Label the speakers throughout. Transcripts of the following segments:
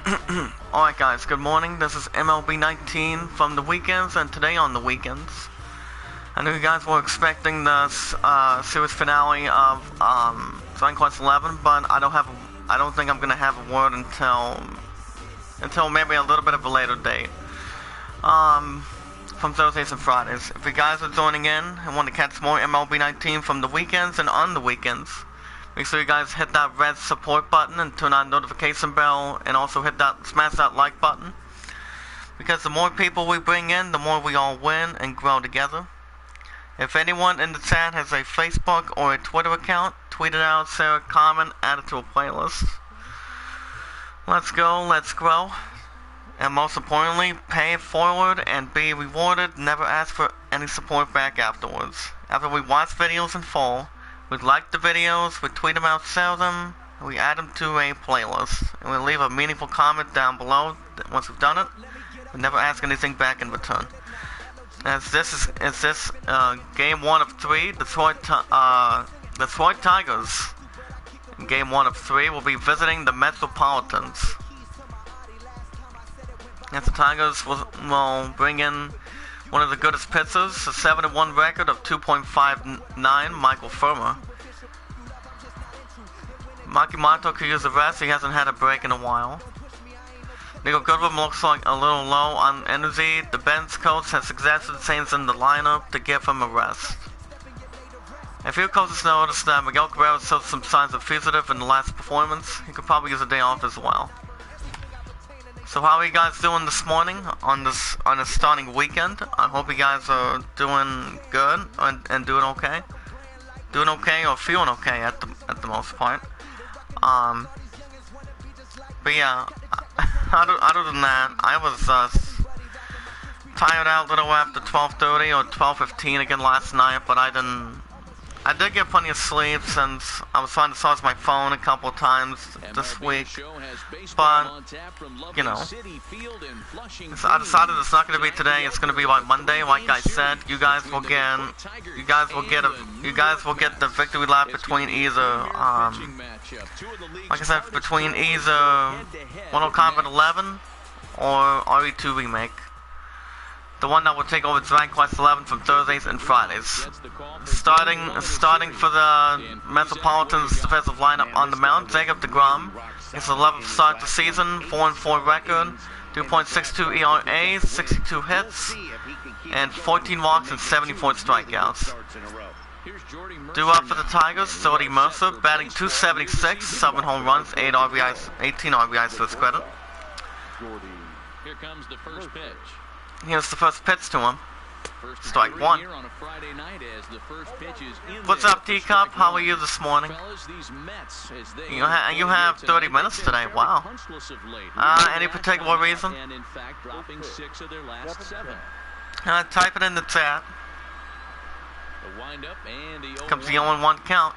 Speaker 1: Alright guys, good morning. This is MLB 19 from the weekends and today on the weekends. I know you guys were expecting the series finale of Dragon Quest 11, but I don't think I'm gonna have a word until maybe a little bit of a later date. From Thursdays and Fridays. If you guys are joining in and want to catch more MLB 19 from the weekends and on the weekends, make sure you guys hit that red support button and turn on notification bell, and also smash that like button. Because the more people we bring in, the more we all win and grow together. If anyone in the chat has a Facebook or a Twitter account, tweet it out, share a comment, add it to a playlist. Let's go, let's grow. And most importantly, pay it forward and be rewarded. Never ask for any support back afterwards. After we watch videos in full, we like the videos, we tweet them out, share them, and we add them to a playlist. And we leave a meaningful comment down below once we've done it. We never ask anything back in return. As this is game 1 of 3, Detroit Tigers. In game 1 of 3 will be visiting the Metropolitans. As the Tigers will bring in one of the goodest pitchers, a 7-1 record of 2.59, Michael Firmer. Maki Mato could use a rest, he hasn't had a break in a while. Nico Goodwin looks like a little low on energy. The bench coach has suggested change in the lineup to give him a rest. A few coaches noticed that Miguel Cabrera showed some signs of fugitive in the last performance. He could probably use a day off as well. So how are you guys doing this morning on this starting weekend? I hope you guys are doing good and doing okay. Doing okay or feeling okay at the most part. But yeah, other than that, I was tired out a little after 12:30 or 12:15 again last night, but I did get plenty of sleep since I was trying to charge my phone a couple of times this week. But, you know, so I decided it's not going to be today, it's going to be by Monday. Like I said, you guys will get the victory lap between either, Mortal Kombat 11 or RE2 Remake. The one that will take over Dragon Quest 11 from Thursdays and Fridays. Starting for the Metropolitans defensive lineup on the mound, Jacob deGrom. It's the 11th start to the season, 4-4 record, 2.62 ERA, 62 hits, and 14 walks and 74 strikeouts. Due up for the Tigers, Jody Mercer, batting .276, 7 home runs, 18 RBIs to his credit.
Speaker 2: Here comes the first pitch.
Speaker 1: Here's the first pitch to him. Strike one. What's up, Teacup? How are you this morning? You have 30 minutes today. Wow. Any particular reason? Type it in the chat. Comes the 0-1 count.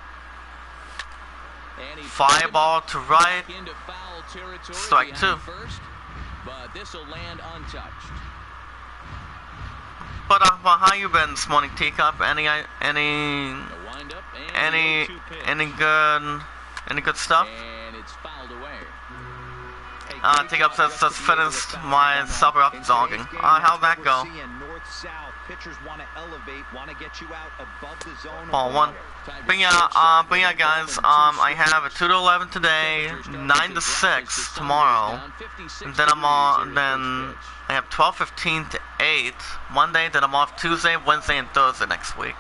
Speaker 1: Fly ball to right. Strike 2.
Speaker 2: But this will land untouched.
Speaker 1: But how you been this morning, Teacup? Any good stuff? Teacup says just finished my supper up jogging. How'd that go? Ball 1. But yeah, guys. I have a 2-11 today, 9-6 tomorrow, and then I have 12:15 to 8 Monday. Then I'm off Tuesday, Wednesday, and Thursday next week.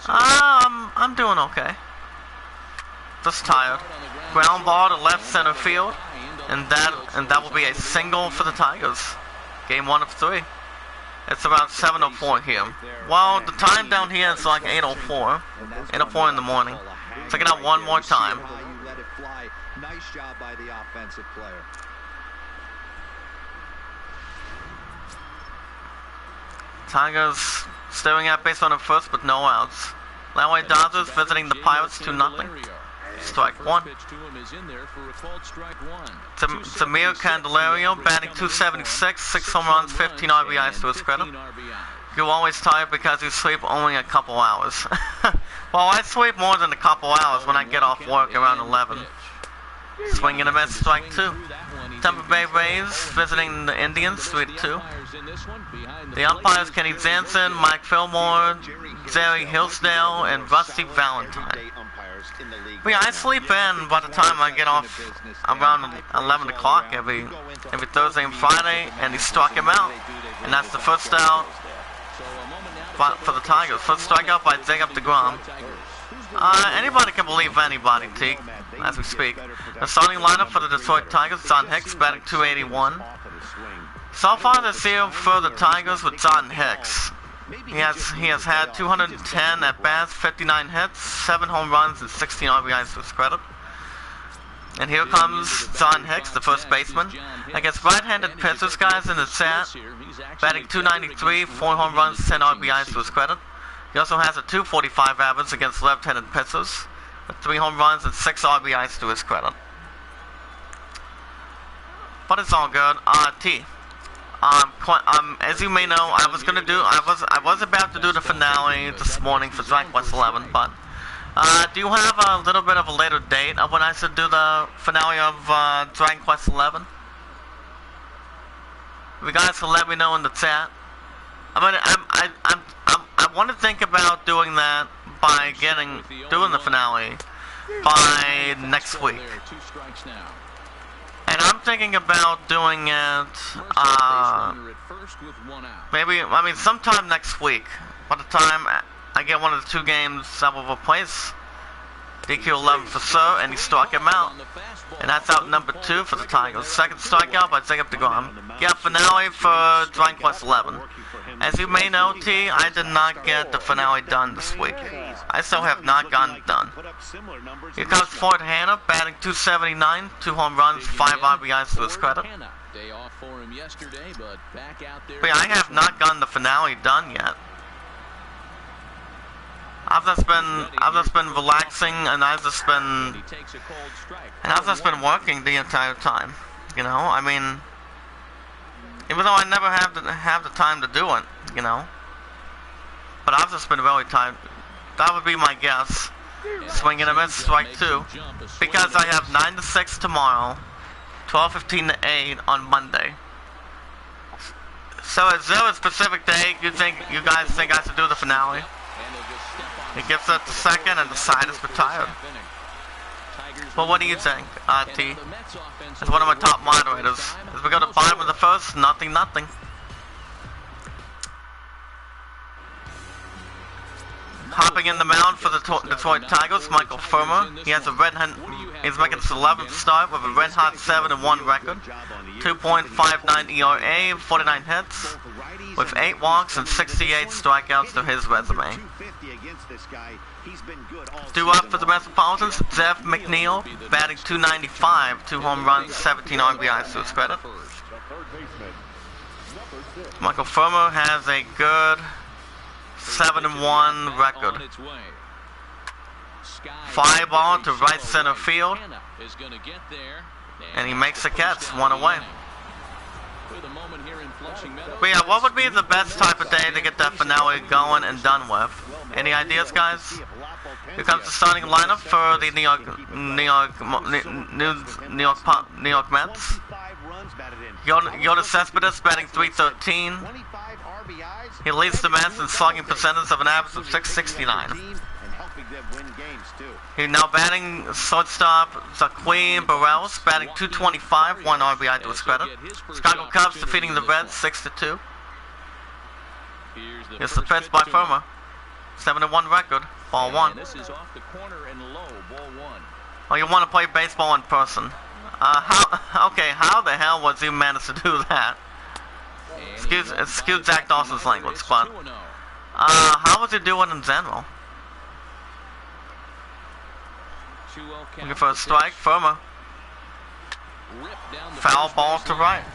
Speaker 1: I'm doing okay. Just tired. Ground ball to left center field, and that will be a single for the Tigers. Game 1 of 3. It's about 7:04 here. Well, the time down here is like 8:04. 8:04 in the morning. Check it out one more time.
Speaker 3: Nice job by the offensive player.
Speaker 1: Tigers staring at base runner first, but no outs. Landway Dodgers visiting the Pirates 2-0. Strike 1. Samir Candelario batting .276, 6 home runs, 15 RBIs to his credit. You're always tired because you sleep only a couple hours. Well, I sleep more than a couple hours when I get off work around 11. Swing and a miss, strike 2. Tampa Bay Rays visiting the Indians 3-2. The umpires Kenny Jansen, Mike Fillmore, Jerry Hillsdale, and Rusty Valentine. But yeah, I sleep in by the time I get off around 11 o'clock every Thursday and Friday, and he struck him out. And that's the first out for the Tigers. First strikeout by Jacob DeGrom. Anybody can believe anybody, T, as we speak. The starting lineup for the Detroit Tigers, John Hicks batting .281. So far this year for the Tigers with John Hicks, he has had 210 at-bats, 59 hits, 7 home runs, and 16 RBIs to his credit. And here comes John Hicks, the first baseman, against right-handed pitchers, guys, in the chat, batting .293, 4 home runs, 10 RBIs to his credit. He also has a .245 average against left-handed pitchers, with 3 home runs and 6 RBIs to his credit. But it's all good. T. As you may know, I was about to do the finale this morning for Dragon Quest 11, but do you have a little bit of a later date of when I should do the finale of Dragon Quest 11? You guys can let me know in the chat. I want to think about doing that by doing the finale by next week. And I'm thinking about doing it, maybe, sometime next week. By the time I get one of the 2 games that will replace DQ11 for Sir, and he struck him out. And that's out number 2 for the Tigers. Second strikeout by Jacob DeGrom. Yeah, finale for Dragon Quest 11. As you may know, T, I did not get the finale done this week. I still have not gotten it done. Here comes Ford Hanna, batting .279, 2 home runs, 5 RBIs to his credit. But yeah, I have not gotten the finale done yet. I've just been relaxing, and I've just been working the entire time. You know, I mean, even though I never have the time to do it, you know. But I've just been really tired. That would be my guess. Swing and a miss, strike 2, because I have 9 to 6 tomorrow, 12:15 to 8 on Monday. So is there a specific date you guys think I should do the finale? He gives it the second, and the side is retired. Well, what do you think, T? As one of my top moderators. As we go to bottom of the first, nothing. Hopping in the mound for the Detroit Tigers, Michael Firmer. He's making his 11th start with a red-hot 7-1 record, 2.59 ERA, 49 hits, with 8 walks and 68 strikeouts to his resume. Due up for the Metropolitans, Jeff McNeil, batting .295, 2 home runs, 17 RBIs to his credit. Michael Firmer has a good 7-1 record. Fly ball to right center field, and he makes the catch, 1 away. But yeah, what would be the best type of day to get that finale going and done with? Any ideas, guys? Here comes the starting lineup for the New York Mets. Yoda Cespedes batting .313. He leads the Mets in slugging percentage of an average of .669. He's now batting shortstop Zaquim Barrels, batting .225, 1 RBI to his credit. Chicago Cubs defeating the Reds 6-2. Here's the pitch by Firmer. 7-1 record, ball 1. Oh, you want to play baseball in person? How the hell was he managed to do that? Excuse Zach Dawson's language, but how was he doing in general? Looking for a strike, Firmer. Foul ball to right.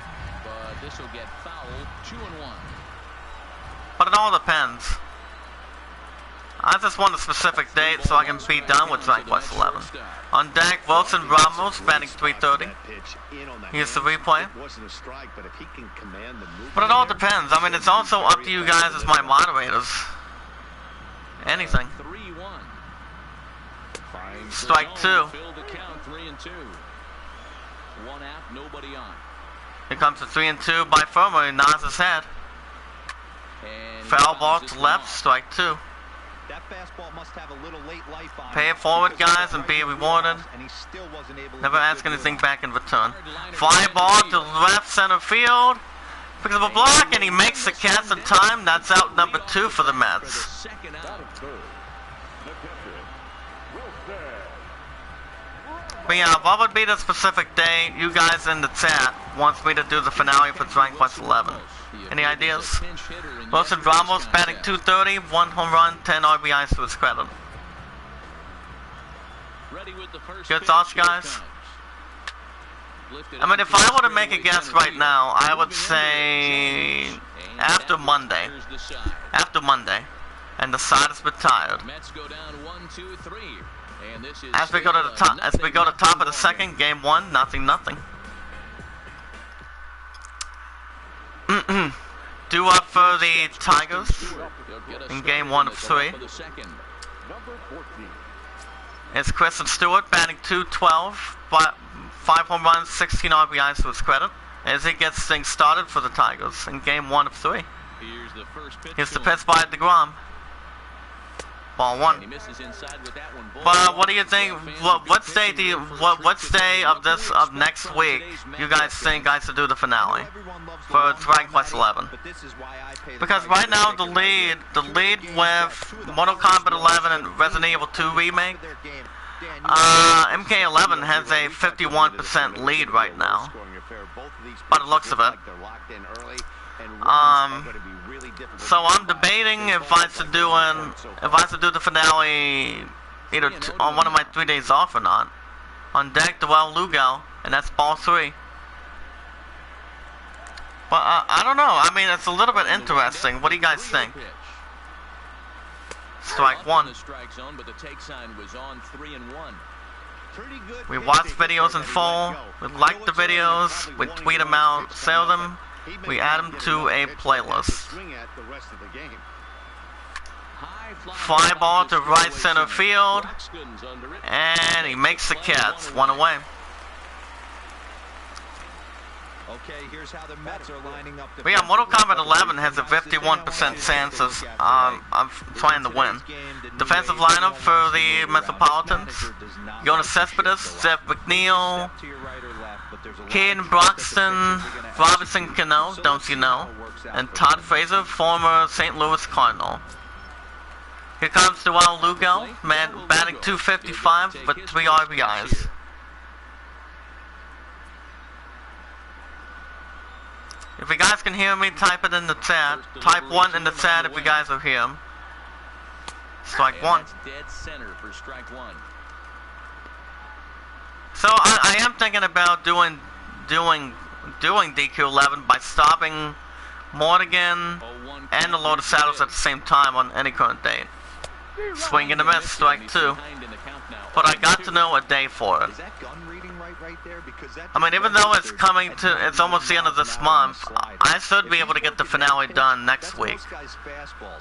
Speaker 1: But it all depends. I just want a specific date so I can be done with Dragon Quest 11. On deck, Wilson Ramos batting .330. Here's the replay. But it all depends. I mean, it's also up to you guys as my moderators. Anything. Strike 2.
Speaker 2: 1 out, nobody on.
Speaker 1: Here comes the 3-2 by Furman. He nods his head.
Speaker 2: And
Speaker 1: Foul ball to left, strike 2.
Speaker 3: That fastball must have a little late life on
Speaker 1: Pay it forward, guys, and be rewarded.
Speaker 3: And he still wasn't able to
Speaker 1: Never
Speaker 3: get
Speaker 1: ask
Speaker 3: good
Speaker 1: anything
Speaker 3: wood
Speaker 1: back in return. Fly ball to left center field. Because of a block, and he makes the catch in time. That's out number 2 for the Mets.
Speaker 2: second out.
Speaker 1: But yeah, what would be the specific day you guys in the chat wants me to do the finale for Dragon Quest 11? Any ideas? Wilson Ramos batting .230, 1 home run, 10 RBIs to his credit. Good thoughts, guys? I mean, if I were to make a guess right now, I would say after Monday. After Monday. And the side is retired. As we go to the top, top of the second, game 1, 0-0. Due up for the Tigers in game 1 of 3. It's Kristen Stewart batting .212, 5 home runs, 16 RBIs to his credit, as he gets things started for the Tigers in game 1 of 3. Here's the pitch by DeGrom. Ball 1. But what do you think? What day of next week you guys think I should do the finale for Dragon Quest 11? Because right now the lead with Mortal Kombat 11 and Resident Evil 2 remake, MK11 has a 51% lead right now. By the looks of it. So I'm debating if I should do the finale either on one of my 3 days off or not. On deck, Dwell Lugo, and that's ball 3. But I don't know. I mean, it's a little bit interesting. What do you guys think? Strike 1. We watch videos in full. We like the videos. We tweet them out, sell them. We add them to a playlist. Fly ball to right center field, and he makes the catch. 1 away.
Speaker 3: Okay, here's how the Mets are lining up.
Speaker 1: But yeah, Mortal Kombat 11 has a 51% chance of trying to win. Defensive lineup for the Metropolitans: Jonas Cespedes, Jeff McNeil, Caden Broxton, Robinson Cano, don't you know, and Todd Frazier, former St. Louis Cardinal. Here comes Dwell Lugo, batting .255 with 3 RBIs. If you guys can hear me, type it in the chat. Type 1 in the chat if you guys are here. Strike 1. So I am thinking about doing DQ11 by stopping Mortigan and the Lotus Saddles at the same time on any current date. Swing and a miss, strike 2. But I got to know a day for it. I mean, even though it's almost the end of this month, I should be able to get the finale done next week.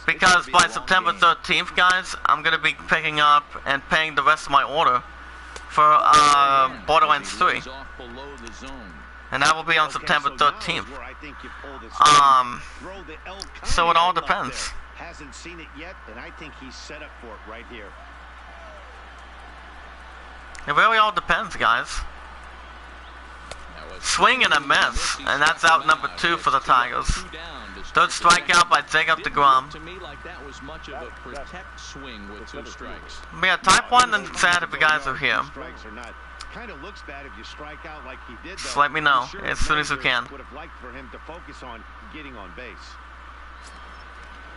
Speaker 1: Because by September 13th, guys, I'm going to be picking up and paying the rest of my order for Borderlands 3. And that will be on September 13th. So it all depends.
Speaker 4: Hasn't seen it yet, and I think he's set up for it right here.
Speaker 1: It really all depends, guys. Swing and a miss, and that's out number 2 for the Tigers. Third strikeout by Jacob DeGrom. But yeah, type 1 in the chat if you guys are here. Just let me know as soon as you can.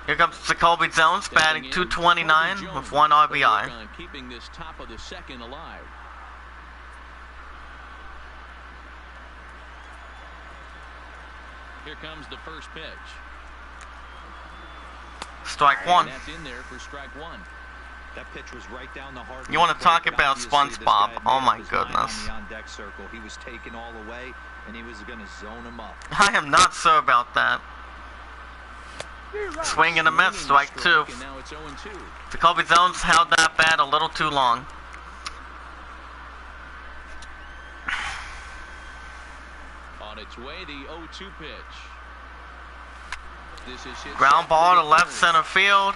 Speaker 1: Here comes Jacoby Jones, batting .229 with 1 RBI.
Speaker 2: Keeping this top of the second alive. Here comes the first pitch.
Speaker 1: Strike 1.
Speaker 2: That's in there for strike 1.
Speaker 3: That pitch was right down the heart.
Speaker 1: You want to talk about SpongeBob? Oh my goodness.
Speaker 3: He was taken all away, and he was going to zone him up.
Speaker 1: I am not sure about that. Swing and a miss, strike 2. Jacoby Jones held that bat a little too long.
Speaker 2: its way, the 0-2 pitch. This is hit
Speaker 1: Ground ball to left center field.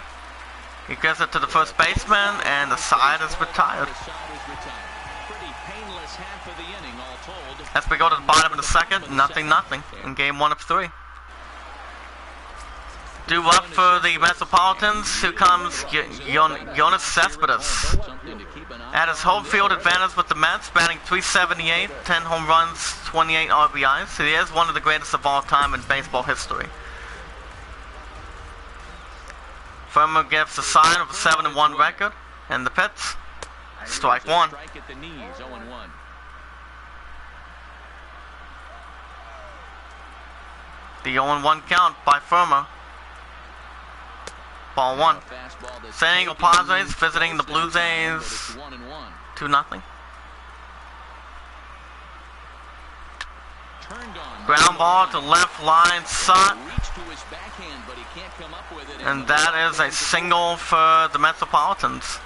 Speaker 1: He gives it to the first baseman, and the side is retired.
Speaker 2: The side is retired. Pretty painless half of the inning, all told.
Speaker 1: As we go to the bottom of the second, 0-0 in game 1 of 3. Due up for the Metropolitans, here comes Jonas Cespedes.
Speaker 2: Something to keep an eye
Speaker 1: At his home field advantage with the Mets, batting .378, 10 home runs, 28 RBIs. He is one of the greatest of all time in baseball history. Firmer gives a sign of a 7-1 record, and the pitch, strike one.
Speaker 2: Strike at the knees, 0-1.
Speaker 1: The 0-1 count by Firmer. Ball one. San Diego Padres visiting the Blue Jays. 2-0. Ground ball to left line shot. And that is a single for the Metropolitans.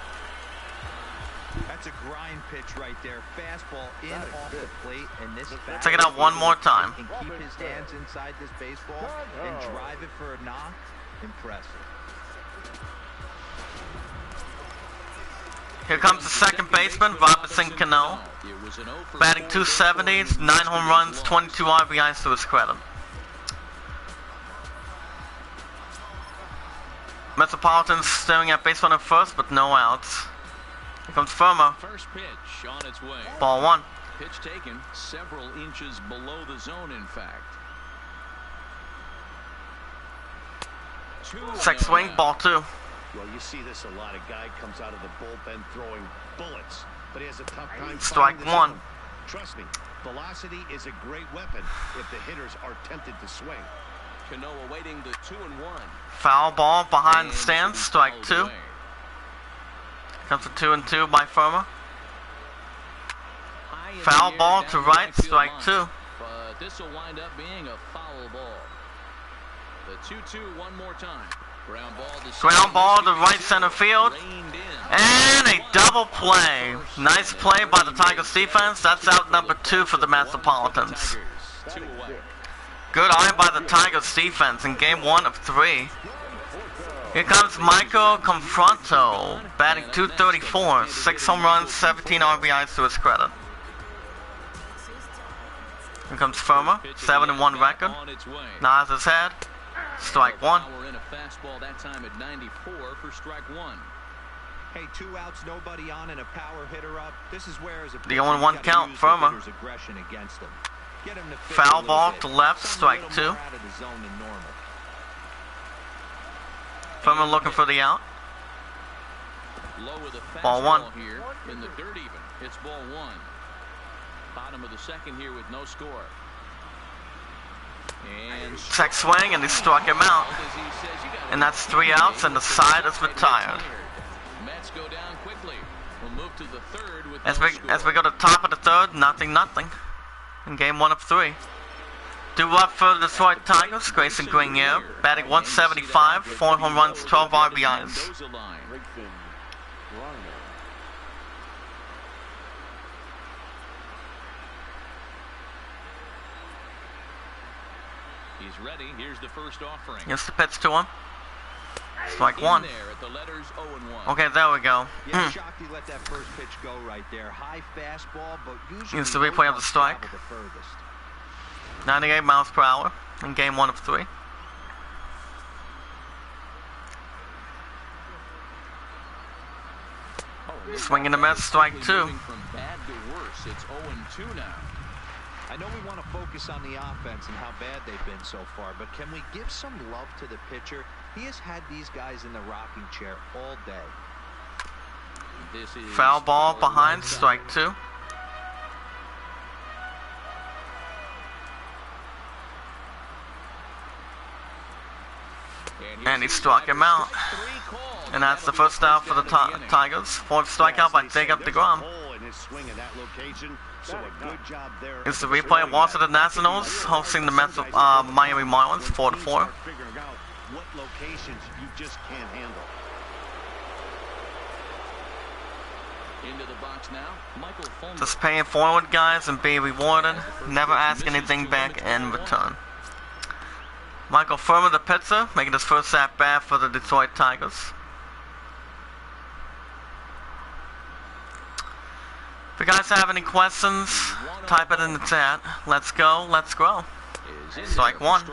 Speaker 3: That's a grind pitch right there. Fastball in off the plate, and this
Speaker 1: Check it out one more time.
Speaker 3: Can keep his hands inside this baseball and drive it for a knock. Impressive.
Speaker 1: Here comes the second baseman, Robinson Cano. Batting .270, 9 home runs, 22 RBIs to his credit. Metropolitans staring at base runner first, but no outs. Here comes Firmer.
Speaker 2: First pitch on its way.
Speaker 1: Ball one.
Speaker 2: Pitch taken several inches below the zone, in fact.
Speaker 1: Check swing, ball two.
Speaker 4: Well, you see this a lot. A guy comes out of the bullpen throwing bullets, but he has a tough time
Speaker 1: Strike
Speaker 4: finding the
Speaker 1: one.
Speaker 4: zone. Trust me, velocity is a great weapon if the hitters are tempted to swing.
Speaker 2: Cano awaiting the 2-1.
Speaker 1: Foul ball behind the stands, strike two.
Speaker 2: Away.
Speaker 1: Comes the 2-2 by Firmer.
Speaker 2: High in
Speaker 1: Foul
Speaker 2: the air
Speaker 1: ball
Speaker 2: down
Speaker 1: to
Speaker 2: the
Speaker 1: right,
Speaker 2: field
Speaker 1: strike
Speaker 2: line.
Speaker 1: two.
Speaker 2: But this will wind up being a foul ball. The 2-2 one more time. Ground ball to
Speaker 1: right center field. And a double play. Nice play by the Tigers defense. That's out number 2 for the Metropolitans. Good eye by the Tigers defense in game 1 of 3. Here comes Michael Confronto, batting .234, 6 home runs, 17 RBIs to his credit. Here comes Firmer, 7-1 record. Nods his head. Strike one.
Speaker 2: We're in a fastball that time at 94 for strike one.
Speaker 3: Hey, 2 outs, nobody on, and a power hitter up. This is where, as a
Speaker 1: The 0-1 count, Firmer.
Speaker 3: aggression against him. Get him to fit
Speaker 1: Foul
Speaker 3: a little
Speaker 1: ball
Speaker 3: bit.
Speaker 1: to left,
Speaker 3: Some
Speaker 1: strike
Speaker 3: little
Speaker 1: two.
Speaker 3: more out of the zone than normal.
Speaker 1: Firmer looking for the out.
Speaker 2: Low with a
Speaker 1: Ball one.
Speaker 2: fastball here in the dirt even. It's ball one. Bottom of the second here with no score. And
Speaker 1: Check swing, and he struck him out. And that's 3 outs, and the side is retired.
Speaker 2: Mets go down quickly. We'll move to the third with
Speaker 1: As
Speaker 2: no
Speaker 1: we go to the top of the third, 0-0 in game 1 of 3. Due up for the Detroit Tigers, Grayson Grenier, batting .175, 4 home runs, 12 RBIs.
Speaker 2: He's ready. Here's the first offering.
Speaker 1: Here's the pitch to him. Strike one.
Speaker 2: In there at the letters 0-1.
Speaker 1: Okay, there we go.
Speaker 3: Yeah, shocked he let that first pitch go right there. High fastball, but usually
Speaker 1: Here's the replay of the strike.
Speaker 3: travel the furthest.
Speaker 1: 98 miles per hour in game 1 of 3. Swing and a miss, strike two.
Speaker 2: From bad to worse. It's 0-2 now.
Speaker 3: I know we want to focus on the offense and how bad they've been so far, but can we give some love to the pitcher? He has had these guys in the rocking chair all day.
Speaker 2: This is
Speaker 1: Foul ball behind, strike two. And he struck him out. And that's the first out for the Tigers. Fourth strikeout by Jacob deGrom. It's the replay of Washington Nationals hosting the Mets of Miami Marlins, 4-4.
Speaker 4: What locations you just can't handle.
Speaker 2: Into the box now, Michael Fulmer.
Speaker 1: Just pay it forward, guys, and be rewarded. Never ask anything back in return. Michael Fulmer, the pitcher, making his first at-bat for the Detroit Tigers. If you guys have any questions, type it in the chat. Let's go, let's grow. Strike one.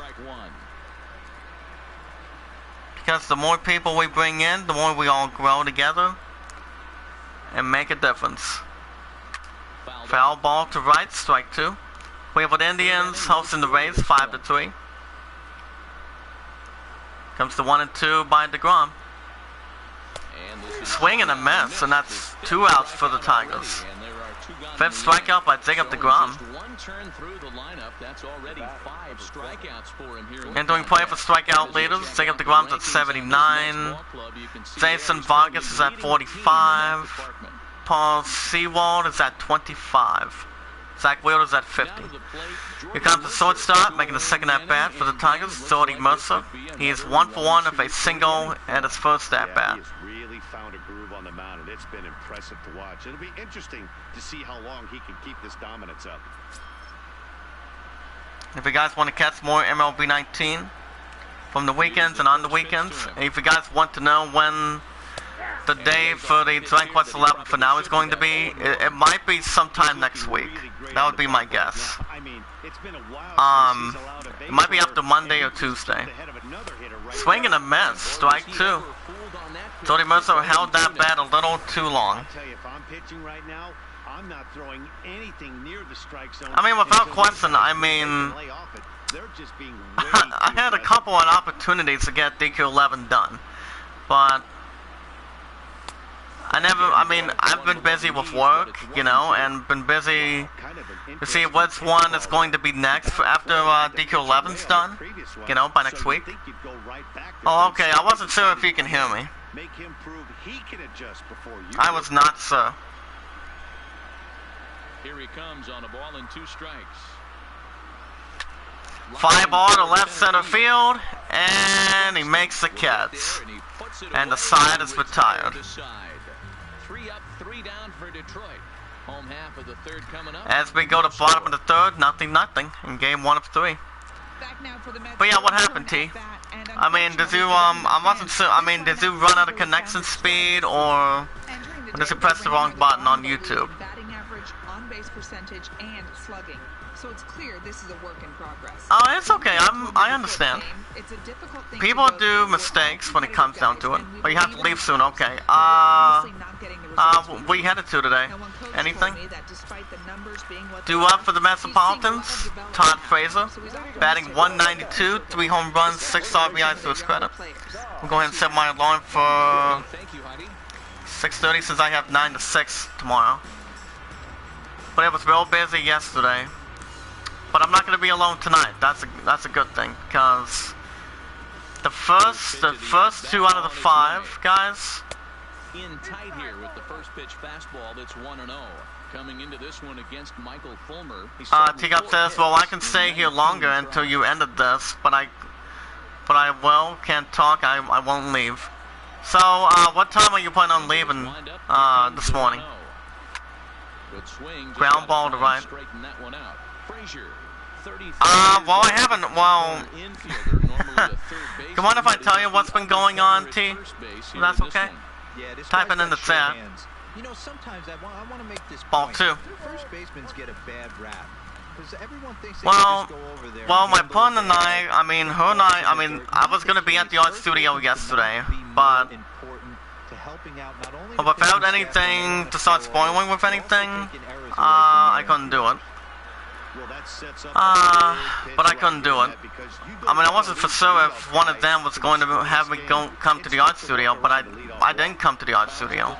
Speaker 1: Because the more people we bring in, the more we all grow together and make a difference. Foul ball to right, strike two. Cleveland Indians hosting the Rays 5-3. Comes to 1-2 by DeGrom. Swing and a miss, and that's 2 outs for the Tigers. Fifth strikeout by Jacob DeGrom. Entering play for strikeout leaders. Jacob DeGrom's at 79. Jason Vargas is at 45. Paul Sewald is at 25. Zach Wheeler's at 50. Here comes the shortstop, making the second at-bat for the Tigers, Jordy Mercer. He is 1 for 1 of a single at his first at-bat.
Speaker 4: He's really found a groove on the mound, and it's been impressive to watch. It'll be interesting to see how long he can keep this dominance up.
Speaker 1: If you guys want to catch more MLB 19 from the weekends and on the weekends, and if you guys want to know when the day for the Dragon Quest 11 finale is going to be, it might be sometime next week. That would be my guess. It might be after Monday or Tuesday. Swing and a miss, strike two. Jordy Mercer held that bat a little too long. I mean, without question, I mean, I had a couple of opportunities to get DQ11 done, but I've been busy with work, you know, and been busy to see which one is going to be next after DQ11's done, you know, by next week. Oh, okay, I wasn't sure if you can hear me. I was not, sir.
Speaker 2: Here he comes on a ball and 2 strikes.
Speaker 1: Fly ball to left center field, and he makes the catch. And the side is retired.
Speaker 2: 3 up, 3 down for Detroit. Home half of the third coming up.
Speaker 1: As we go to bottom of the third, 0-0 in game 1 of 3. But yeah, what happened, T? I mean, did you I wasn't sure. I mean, did you run out of connection speed, or did you press the wrong button on YouTube?
Speaker 5: On-base percentage and slugging. So it's clear this is a work in progress.
Speaker 1: Oh, it's okay. I understand.
Speaker 5: It's a difficult thing.
Speaker 1: People do mistakes when it comes down to it. But you have to leave soon. Okay. We headed to today. Anything? Due up for the Metropolitans. Todd Frazier, batting .192, 3 home runs, 6 RBIs to his credit. We'll go ahead and set my alarm for 6:30 since I have 9 to 6 tomorrow. But it was real busy yesterday. But I'm not going to be alone tonight. That's a good thing, because the first 2 out of the 5 guys.
Speaker 2: In tight here with the first pitch fastball. That's 1-0. Coming into this one against Michael Fulmer.
Speaker 1: Teacup says, "Well, I can stay here longer until you ended this, but I can't talk. I won't leave." So, what time are you planning on leaving this morning? Ground ball to right. Well, I haven't, come on, if I tell you what's been going on, T? That's okay? Type it in the chat.
Speaker 3: You know, sometimes I want to make this
Speaker 1: Ball
Speaker 3: point.
Speaker 1: 2.
Speaker 3: First basemen get a bad rap. Everyone thinks they
Speaker 1: Well,
Speaker 3: just go over there
Speaker 1: my partner and I was going to be at the art studio yesterday, but without anything to start spoiling with anything, I couldn't do it. But I couldn't do it. I mean, I wasn't for sure if one of them was going to have me come to the art studio, but I didn't come to the art studio.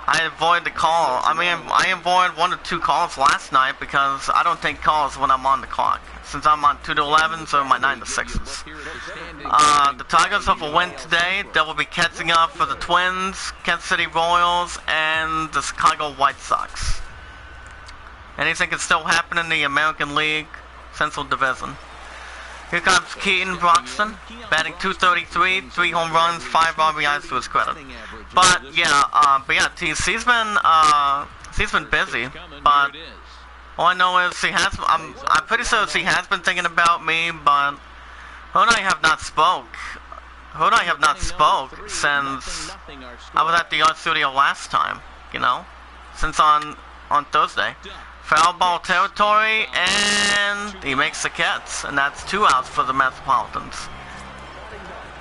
Speaker 1: I avoided the call. I mean, I avoided 1 or 2 calls last night because I don't take calls when I'm on the clock, since I'm on 2 to 11s or my 9 to 6s. The Tigers have a win today. They will be catching up for the Twins, Kansas City Royals, and the Chicago White Sox. Anything can still happen in the American League Central Division. Here comes Keaton Broxton, batting .233, 3 home runs, 5 RBIs to his credit. But yeah, he's been busy. But all I know is I'm pretty sure he has been thinking about me. But Ho and I have not spoke. Ho and I have not spoke since I was at the art studio last time. You know, since on Thursday. Foul ball territory, and he makes the catch, and that's 2 outs for the Metropolitans.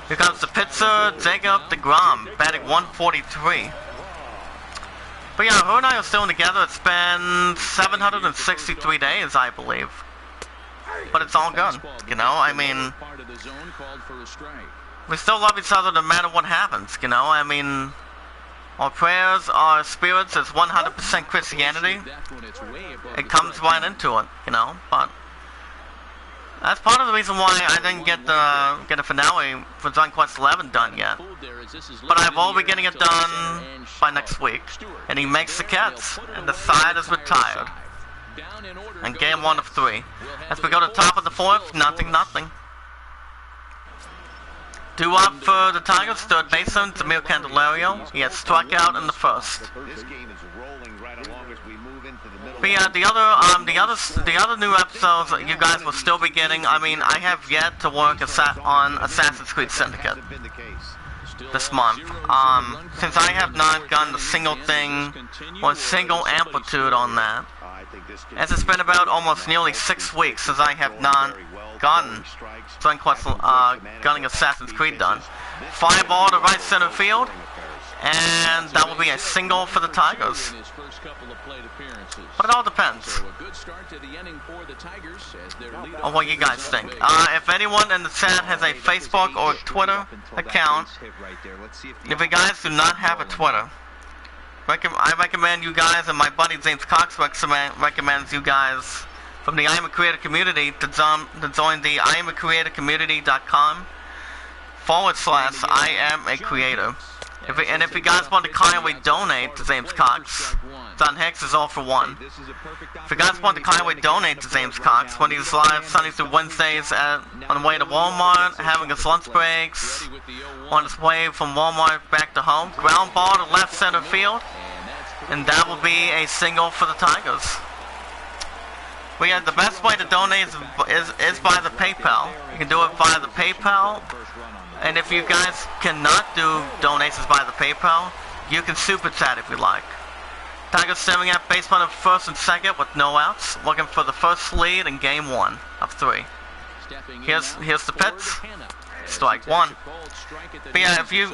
Speaker 1: Here comes the pitcher, Jacob DeGrom, batting .143. But yeah, Ho and I are still together. It's been 763 days, I believe. But it's all good, you know, I mean, we still love each other no matter what happens, you know, I mean, our prayers, our spirits is 100% Christianity. It comes right into it, you know. But that's part of the reason why I didn't get the finale for Dragon Quest XI done yet. But I will be getting it done by next week. And he makes the catch, and the side is retired. And game 1 of 3. As we go to the top of the 4th, 0-0. 2 up for the Tigers, third baseman, Demir Candelario. He has struck out in the first. But yeah, the other new episodes you guys will still be getting. I mean, I have yet to work on Assassin's Creed Syndicate this month. Since I have not gotten a single thing or a single amplitude on that. As it's been about almost nearly 6 weeks since I have not gotten Dragon Quest, getting Assassin's Creed done. Fly ball to right center field, and that will be a single for the Tigers. But it all depends on what you guys think. If anyone in the chat has a Facebook or Twitter account, if you guys do not have a Twitter, I recommend you guys, and my buddy James Cox recommends you guys from the I Am a Creator community to join the IamACreator.com/I Am a Creator. If you guys want to kindly donate to James Cox, John Hicks is all for one. If you guys want to kindly donate to James Cox when he's live Sundays through Wednesdays on the way to Walmart, having his lunch breaks, on his way from Walmart back to home, ground ball to left center field, and that will be a single for the Tigers. Well, yeah, the best way to donate is by the PayPal. You can do it via the PayPal. And if you guys cannot do donations by the PayPal, you can super chat if you like. Tigers staring at baseman of first and second with no outs, looking for the first lead in game 1 of 3. Here's the pitch. Strike 1. But yeah, if you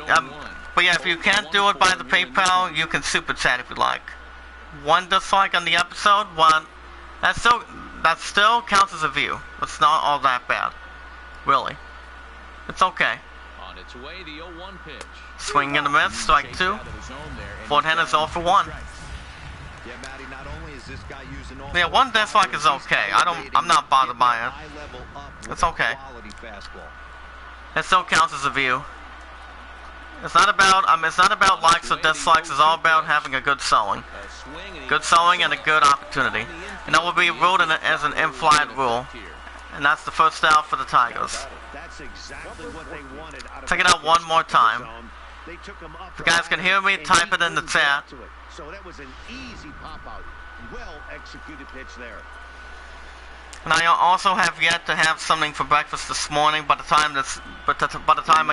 Speaker 1: can't do it by the PayPal, you can super chat if you like. 1 dislike on the episode, 1. That still counts as a view. It's not all that bad, really. It's okay. Swing and a miss, strike 2. Forehand is all for 1. Yeah, 1 dislike is okay. I'm not bothered by it. It's okay. It still counts as a view. It's not about likes or dislikes. It's all about having a good sewing. Good sewing and a good opportunity. And that will be ruled as an in-flight rule. And that's the first out for the Tigers. Check it out one more time. If you guys can hear me, type it in the chat.
Speaker 4: So that was an easy pop-out. Well-executed pitch there.
Speaker 1: And I also have yet to have something for breakfast this morning by the time I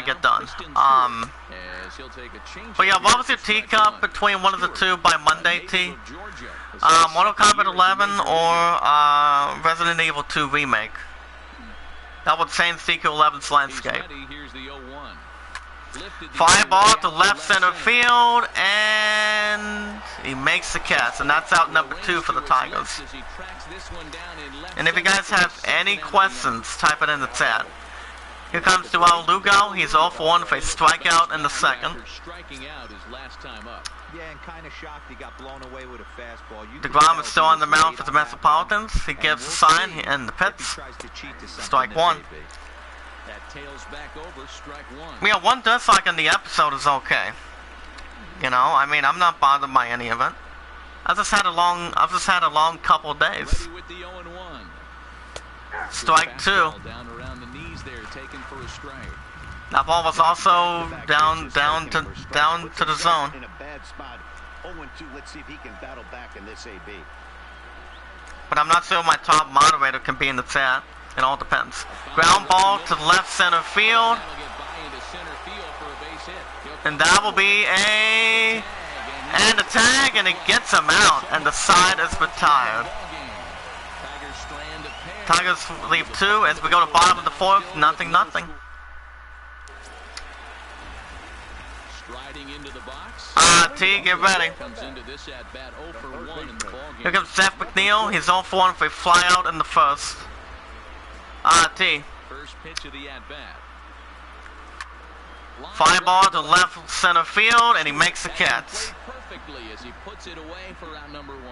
Speaker 1: get done. But yeah, what was your teacup between one of the two by Monday, T? Mortal Kombat 11 or Resident Evil 2 Remake? That would change CQ11's landscape. Fly ball to left center field, and he makes the catch, and that's out number 2 for the Tigers. And if you guys have any questions, type it in the chat. Here comes Joao Lugo. He's 0 for 1 with a strikeout in the second. DeGrom is still on the mound for the Metropolitans. He gives a sign in the pits. Strike 1. Yeah, 1 dislike in the episode is okay. You know, I mean, I'm not bothered by any of it. I've just had a long couple of days. Strike 2.
Speaker 2: there, taken for a strike.
Speaker 1: That ball was also down to the zone.
Speaker 4: In a bad spot. 0-2. Let's see if he can battle back in this AB.
Speaker 1: But I'm not sure my top moderator can be in the chat. It all depends. Ground ball to left center field. And that will be and a tag, and it gets him out, and the side is retired. Tigers leave 2 as we go to bottom of the 4th, 0-0.
Speaker 2: Striding into the box.
Speaker 1: T, get ready. Here comes Jeff McNeil. He's 0-for-1 for a fly out in the first. T.
Speaker 2: First pitch of the at-bat.
Speaker 1: Fly ball to left center field, and he makes the catch.
Speaker 2: Perfectly as he puts it away for round number 1.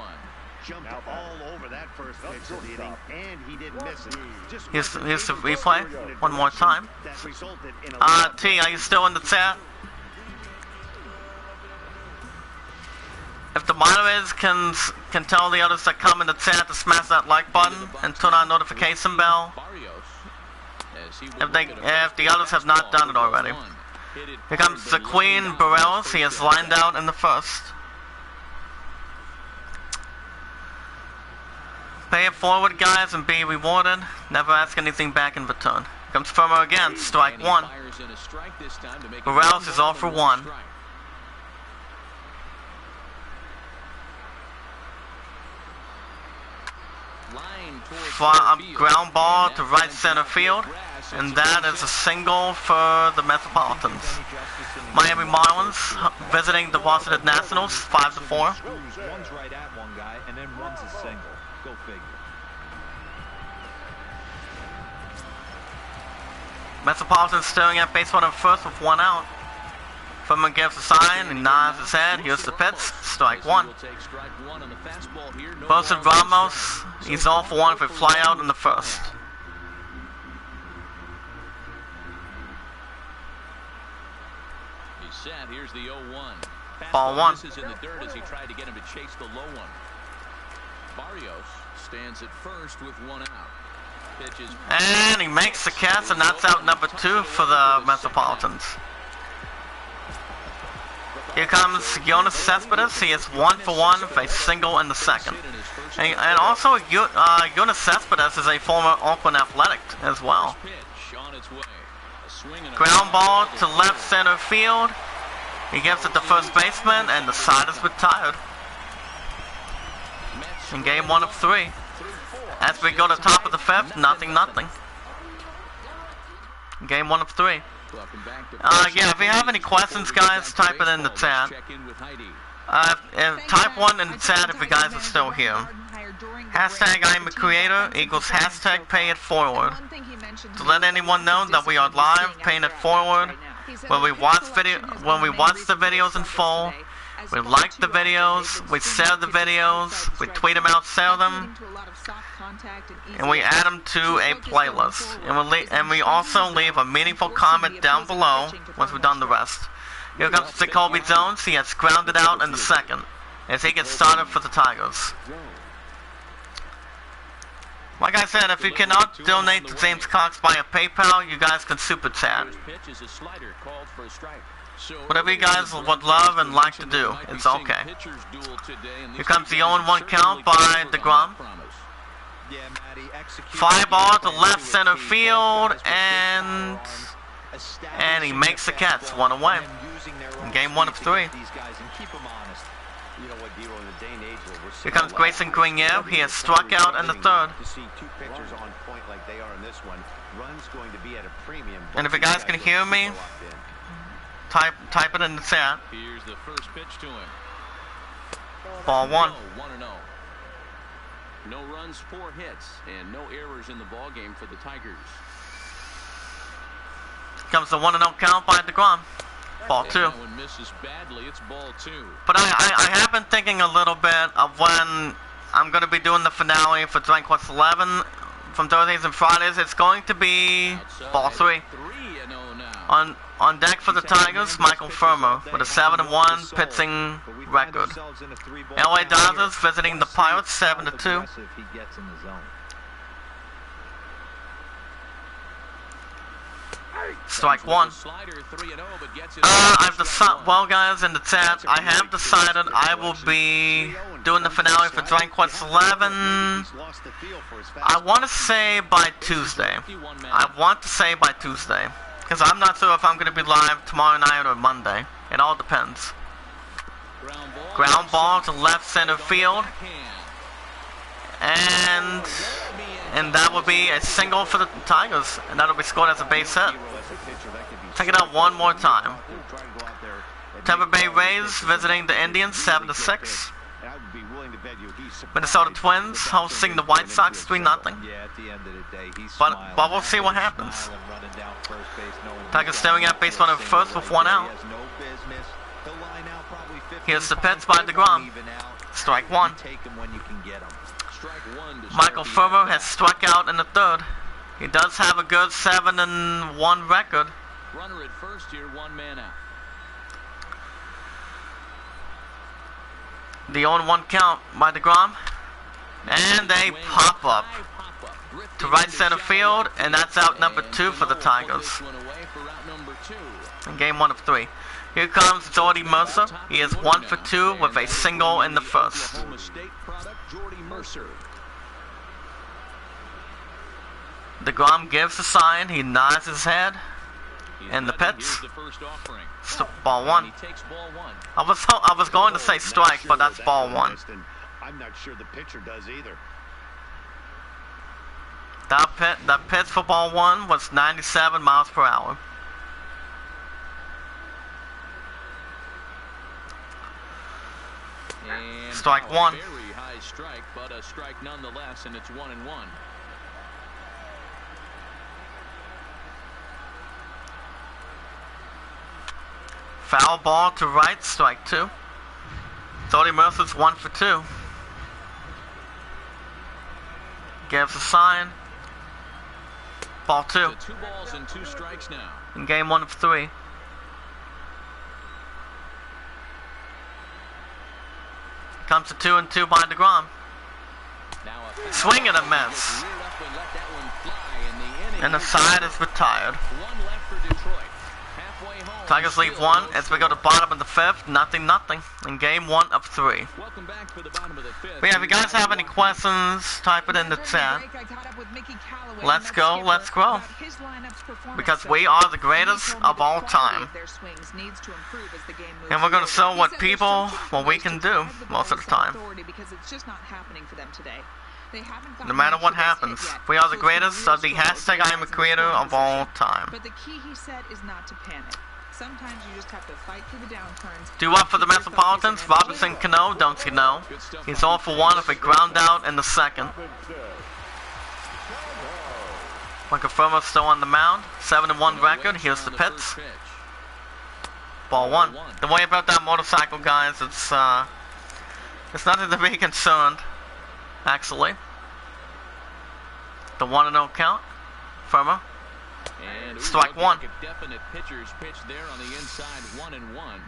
Speaker 4: Jumped all over that first pitch of the inning, and he didn't miss it.
Speaker 1: Here's the replay one more time. T, are you still in the chat? If the moderators can tell the others that come in the chat to smash that like button and turn on notification bell, if the others have not done it already. Here comes the Queen Burrells. He is lined out in the first. Pay it forward, guys, and be rewarded. Never ask anything back in return. Here comes Firmer again. Strike 1. Burrells is 0-for-1. Ground ball to right center field, and that is a single for the Metropolitans. Miami Marlins visiting the Washington Nationals, 5-4.
Speaker 3: One's right at one guy, and then one's a single. Go figure.
Speaker 1: Metropolitans staring at base runner first with 1 out. Furman gives a sign and nods his head. Here's the pitch. Strike 1. Bosa Ramos, he's 0-for-1 for a fly out in the first.
Speaker 2: He's set. Here's the 0-1.
Speaker 1: Ball 1.
Speaker 2: This is in the dirt as he tried to get him to chase the low one. Barrios stands at first with 1 out. Pitches.
Speaker 1: And he makes the catch, and that's out number 2 for the Metropolitans. Here comes Jonas Cespedes. He is 1-for-1 for a single in the second. And also, Jonas Cespedes is a former Oakland Athletic as well. Ground ball to left center field. He gives it to first baseman, and the side is retired. In game 1 of 3. As we go to top of the 5th, 0-0. Game 1 of 3. Yeah, if you have any questions, guys, type it in the chat. Type 1 in the chat if you guys are still here. Hashtag I'm a creator equals hashtag pay it forward. To let anyone know that we are live, paying it forward. When we watch the videos in full, we like the videos, we share the videos, we tweet them out, share them, and we add them to a playlist. And we also leave a meaningful comment down below once we've done the rest. Here comes Jacoby Jones. He has grounded out in the second as he gets started for the Tigers. Like I said, if you cannot donate to James Cox via PayPal, you guys can super chat. Whatever you guys would love and like to do, it's okay. Here comes the 0-1 count by DeGrom. Fly ball to left center field, and he makes the catch, 1 away. In game 1 of 3. Here comes Grayson Grenier. He has struck out in the third. And if you guys can hear me, type it in the chat.
Speaker 2: Here's the first pitch to him.
Speaker 1: Ball 1.
Speaker 2: 1-0. No runs, 4 hits, and no errors in the ball game for the Tigers.
Speaker 1: Comes the 1-0 count by DeGrom. Ball 2.
Speaker 2: That one misses badly. It's ball 2.
Speaker 1: But I have been thinking a little bit of when I'm going to be doing the finale for Dragon Quest 11 from Thursdays and Fridays. It's going to be ball 3.
Speaker 2: 3-0 now.
Speaker 1: On deck for the Tigers, Michael Firmer with a 7-1 pitching record. LA Dodgers visiting the Pirates 7-2. Strike one. I've decided, well guys in the chat, I have decided I will be doing the finale for Dragon Quest 11. I want to say by Tuesday. Because I'm not sure if I'm going to be live tomorrow night or Monday. It all depends. Ground ball to left center field. And that will be a single for the Tigers. And that'll be scored as a base hit. Check it out one more time. Tampa Bay Rays visiting the Indians 7-6. Minnesota Twins hosting the White Sox 3-0. But we'll see what happens. Tigers staring at base runner first with 1 out. Here's the pitch by DeGrom. Strike one. Michael Furrow has struck out in the third. He does have a good 7-1 record.
Speaker 2: Runner at first here, 1 man out.
Speaker 1: The 0-1 count by DeGrom. And they pop up to right center field, and that's out number 2 for the Tigers. In game 1 of 3. Here comes Jordy Mercer. He is 1 for 2 with a single in the first. DeGrom gives the sign. He nods his head. And the pitch. Ball one. I was going to say strike, but that's ball one.
Speaker 4: I'm not sure the pitcher does either.
Speaker 1: That pitch for ball one was 97 miles per hour.
Speaker 2: And
Speaker 1: strike one.
Speaker 2: Very high strike, but a strike nonetheless, and it's 1-1.
Speaker 1: Foul ball to right, strike 2. Jordy Mercer's 1 for 2. Gives a sign. Ball 2.
Speaker 2: So 2 balls and 2 strikes now.
Speaker 1: In game 1 of 3. Comes to 2-2 by DeGrom. Swing and a miss. And the side is retired.
Speaker 2: 1 left for Detroit. Halfway home.
Speaker 1: Tigers lead 1 as we go to bottom of the 5th. Nothing. In game 1 of 3.
Speaker 2: Welcome back for the bottom of the 5th.
Speaker 1: But yeah, if you guys have any questions, type it in the chat. Let's go, let's grow. Because we are the greatest of all time. And we're going to show what we can do most of the time. No matter what happens, we are the greatest of the hashtag I am a creator of all time.
Speaker 5: But the key, he said, is not to panic. Sometimes you just have to fight through the downturns.
Speaker 1: Due up for the Metropolitans, Robinson Cano, don't you know? He's all for 1 with a ground out in the second. Michael Furrow still on the mound. 7-1 record. Here's the pitch. Ball 1. Don't worry about that motorcycle, guys. It's nothing to be concerned, actually. The 1-0 count. Furrow. Strike 1.
Speaker 2: A definite pitcher's pitch there on the inside, 1-1.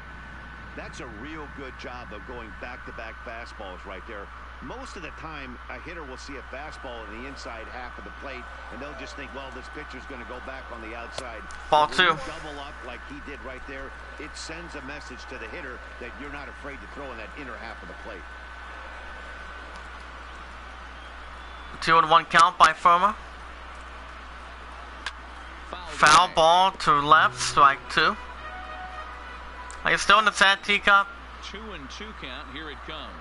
Speaker 4: That's a real good job of going back-to-back fastballs right there. Most of the time, a hitter will see a fastball in the inside half of the plate, and they'll just think, well, this pitcher's going to go back on the outside.
Speaker 1: Ball 2.
Speaker 4: Double up like he did right there. It sends a message to the hitter that you're not afraid to throw in that inner half of the plate.
Speaker 1: 2-1 count by Furrow. Foul ball to left, strike 2. Are you still in the chat, Teacup?
Speaker 2: 2-2 count, here it comes.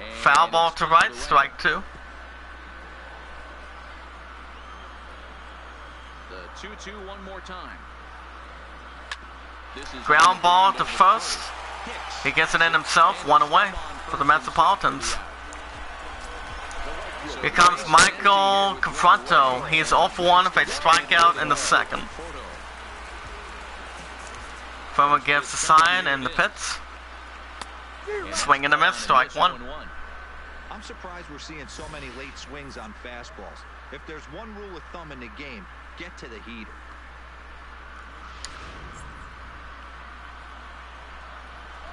Speaker 2: And
Speaker 1: foul ball to right, strike 2.
Speaker 2: The 2-2 one more time. This is
Speaker 1: ground ball to first. He gets it in himself, 1 away for the Metropolitans. Here comes Michael Confronto. He's 0 for 1 with a strikeout in the second. Furrow gives the sign and the pitch. Swing and a miss, strike 1.
Speaker 3: I'm surprised we're seeing so many late swings on fastballs. If there's one rule of thumb in the game, get to the heater.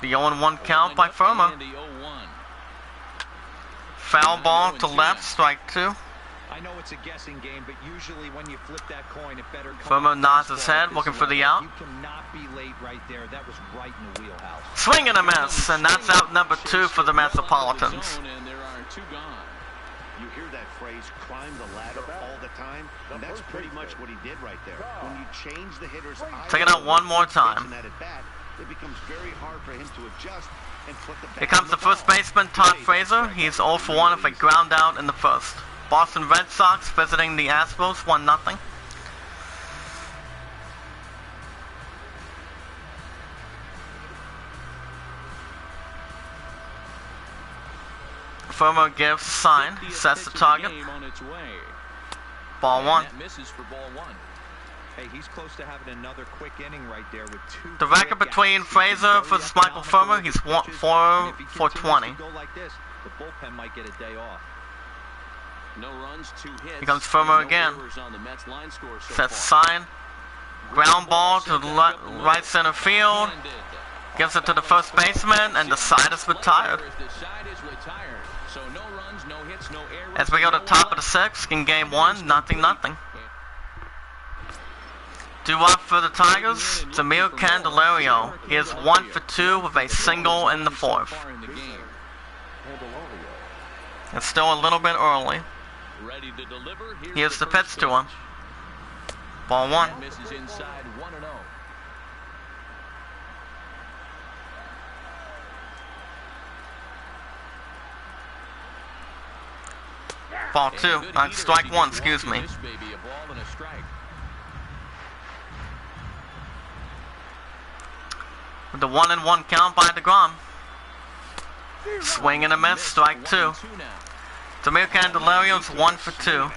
Speaker 1: The 0-1 count by Furrow. Foul ball to left, strike 2.
Speaker 3: I know it's a guessing game, but usually when you flip that coin, it better come
Speaker 1: Firmo
Speaker 3: up
Speaker 1: nods his
Speaker 3: fastball
Speaker 1: head,
Speaker 3: at
Speaker 1: looking
Speaker 3: this
Speaker 1: for the
Speaker 3: level.
Speaker 1: out.
Speaker 3: You cannot be late right there. That was right in the wheelhouse.
Speaker 1: Swing and a miss, and that's out number 2 for the Metropolitans.
Speaker 2: And there are 2 gone.
Speaker 4: You hear that phrase, climb the ladder, all the time, and that's pretty much what he did right there. When you change the hitter's eye,
Speaker 1: Take it out one more time.
Speaker 4: that at bat, it becomes very hard for him to adjust and put the bat
Speaker 1: Here comes
Speaker 4: on
Speaker 1: the first
Speaker 4: ball.
Speaker 1: baseman, Todd Frazier. He's 0 for 1 with a ground out in the first. Boston Red Sox visiting the Astros, 1-0. Firmo gives sign, sets the target. Ball 1.
Speaker 2: That misses for ball 1.
Speaker 3: Hey, he's close to having another quick inning right there with 2.
Speaker 1: The record between Frazier versus Michael Firmo, he's 4 for 20.
Speaker 3: Go like this, the bullpen might get a day off.
Speaker 2: No runs, 2 hits.
Speaker 1: Here comes Firmo again.
Speaker 2: On the Mets line score so
Speaker 1: Sets
Speaker 2: far.
Speaker 1: sign. Ground ball to the right center field. Gives it to the first baseman, and the side is retired.
Speaker 2: So no runs, no hits, no errors.
Speaker 1: As we go to top of the 6th in game 1, 0-0. Due up for the Tigers, Zamir Candelario. He is 1 for 2 with a single in the 4th. It's still a little bit early.
Speaker 2: Ready to deliver.
Speaker 1: Here's the pitch to him. Ball 1.
Speaker 2: Misses inside 1-0.
Speaker 1: Ball 2. Strike 1, excuse me.
Speaker 2: This may be a ball and a strike.
Speaker 1: With the 1-1 count by DeGrom. Swing and a miss, strike 2. Zamir Candelario's 1 for 2.
Speaker 4: At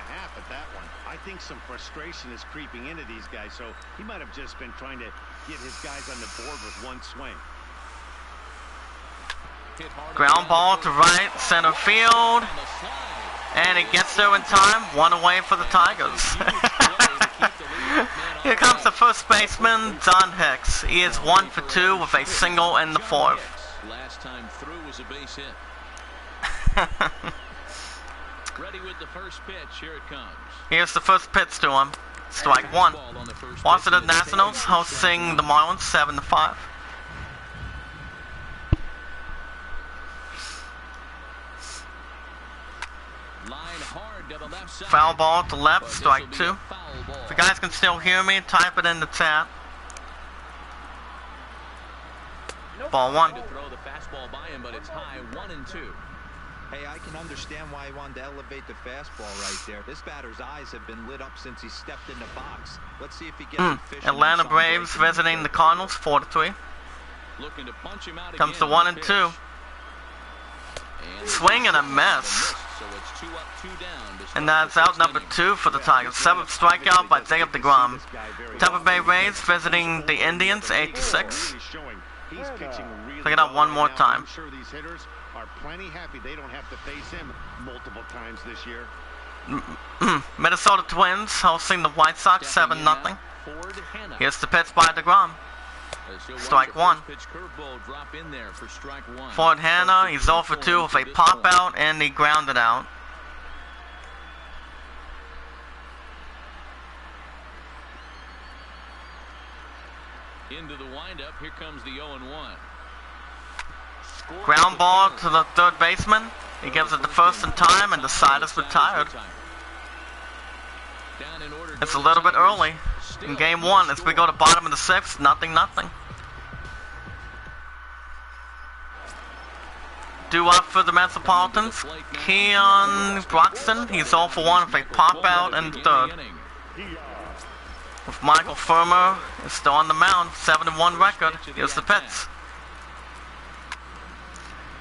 Speaker 4: that one. I think some frustration is creeping into these guys, so he might have just been trying to get his guys on the board with one swing.
Speaker 1: Ground ball to right center field. And it gets there in time. 1 away for the Tigers. Here comes the first baseman, Don Hicks. He is 1 for 2 with a single in the 4th.
Speaker 2: Last time through was a base hit. Ready with the first pitch. Here it comes.
Speaker 1: Here's the first pitch to him. Strike 1. Washington Nationals hosting the Marlins 7-5. Foul ball to left, strike 2. If you guys can still hear me, type it in the chat. Ball 1.
Speaker 2: To throw the fastball by him, but it's high, 1-2.
Speaker 3: Hey, I can understand why he wanted to elevate the fastball right there. This batter's eyes have been lit up since he stepped in the box. Let's see if he gets efficient.
Speaker 1: Atlanta Braves visiting the Cardinals 4-3.
Speaker 2: Looking to punch him out
Speaker 1: Comes to
Speaker 2: again
Speaker 1: 1 and 2. Swing and a miss.
Speaker 2: So it's 2 up, 2 down.
Speaker 1: And that's out number 2 for the Tigers. 7th strikeout by Jacob deGrom. Tampa Bay Rays visiting the Indians 8-6. Pick it up one more time.
Speaker 4: I'm sure these hitters are plenty happy they don't have to face him multiple times this year.
Speaker 1: Minnesota Twins hosting the White Sox 7-0. Here's the pitch by deGrom. Strike 1. Ford Hanna, he's 0 for 2 with a pop out and he grounded out.
Speaker 2: Into the windup, here comes the 0-1.
Speaker 1: Ground ball to the third baseman. He gives it the first in time and the side is retired. It's a little bit early in game 1 as we go to bottom of the 6th, 0-0. Due up for the Metropolitans, Keon Broxton. He's 0 for 1 with a pop out in the 3rd. With Michael Firmo is still on the mound, 7-1 record. Here's the pitch.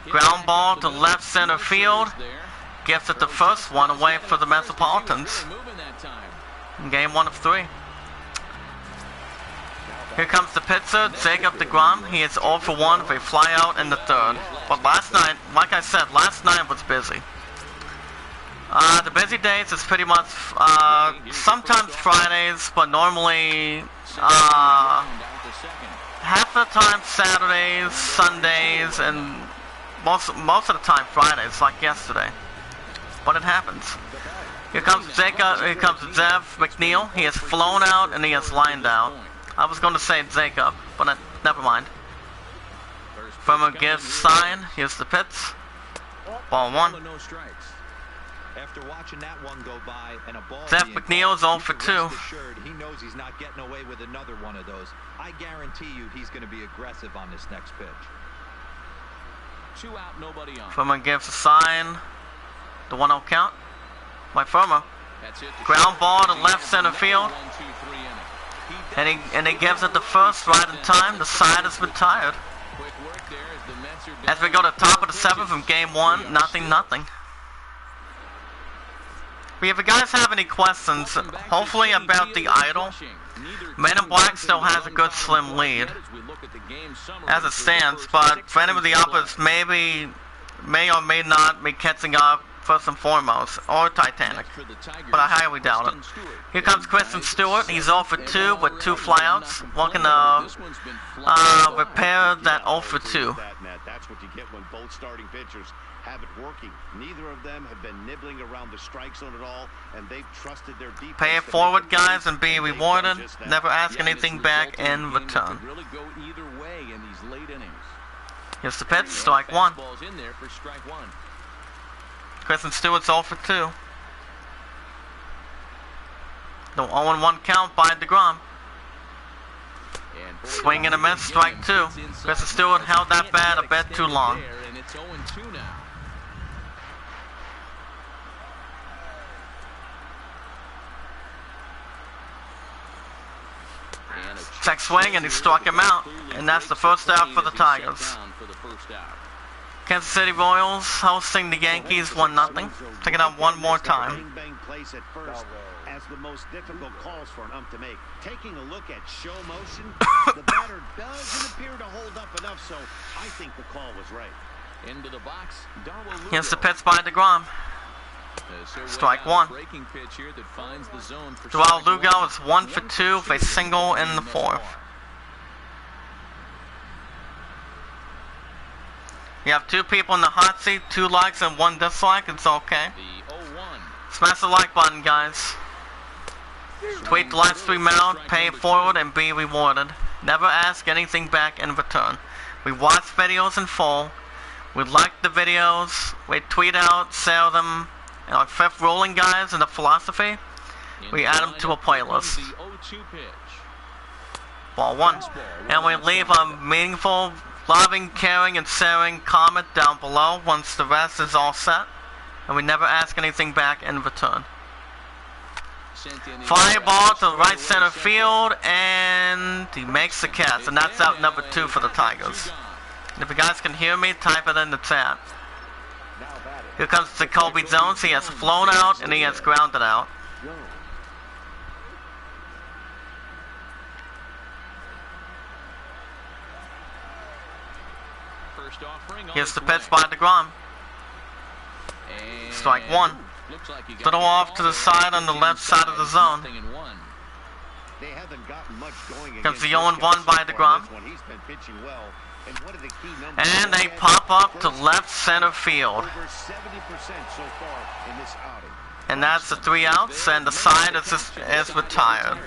Speaker 1: Ground ball to left center field. Gets it to first, 1 away for the Metropolitans. In game 1 of 3. Here comes the pitcher, Jacob deGrom. He is 0 for 1 with a fly out in the 3rd. But last night, like I said, last night was busy. The busy days is pretty much sometimes Fridays, but normally half the time Saturdays, Sundays, and most of the time Fridays, like yesterday. But it happens. Here comes Jacob. Here comes Zev McNeil. He has flown out and he has lined out. I was going to say Jacob, but never mind. Firmer gives sign. Here's the pits. Ball 1.
Speaker 3: After watching that one go by and a ball
Speaker 1: Zev McNeil is 0 for 2.
Speaker 3: He knows he's not getting away with another one of those. I guarantee you he's going to be aggressive on this next pitch.
Speaker 2: 2 out, nobody on.
Speaker 1: Firmer gives a sign. The 1-0 count by Firmer. Ground ball to left center field. And he gives it the first right in time. The side is retired. As we go to the top of the 7th from game 1, 0-0. If you guys have any questions, hopefully about the idol, Men in Black still has a good slim lead as it stands, but for any of the others may or may not be catching up first and foremost, or Titanic, but I highly doubt it. Here comes Kristen Stewart. He's 0 for 2 with 2 flyouts, looking to repair that 0 for 2.
Speaker 4: That's what you get when both starting pitchers have it working. Neither of them have been nibbling around the strike zone at all, and they've trusted their defense.
Speaker 1: Pay it forward, guys, and be rewarded. Never ask anything back in return. Here's the pitch, strike 1. Kristen Stewart's 0 for 2. The 0-1 count by DeGrom. Swing and a miss, strike 2. Kristen Stewart held that bat a bit too long. Check swing, and he struck him out. And that's the first out for the Tigers. Kansas City Royals hosting the Yankees 1-0. Check it out one more time.
Speaker 4: Place at first as the most difficult calls for an ump to make. Taking a look at show motion, the batter doesn't appear to hold up enough, so I think the call was right.
Speaker 2: Into the box,
Speaker 1: here's the pitch by DeGrom. Strike 1. Joao Lugo is 1 for 2 with a single in the 4th. You have 2 people in the hot seat, 2 likes and 1 dislike. It's okay. Smash the like button, guys. Tweet the live stream out, pay it forward, and be rewarded. Never ask anything back in return. We watch videos in full. We like the videos. We tweet out, share them. And our 5th ruling, guys, in the philosophy, we add them to a playlist. Ball 1. And we leave a meaningful, loving, caring, and sharing comment down below once the rest is all set. And we never ask anything back in return. Fly ball to right center field, and he makes the catch. And that's out number 2 for the Tigers. And if you guys can hear me, type it in the chat. Here comes Jacoby Jones. He has flown out and he has grounded out. Here's the pitch by DeGrom. Strike 1. Little off to the side on the left side of the zone. Comes the 0-1 by DeGrom. And they pop up to left center field. And that's the 3 outs, and the side is retired.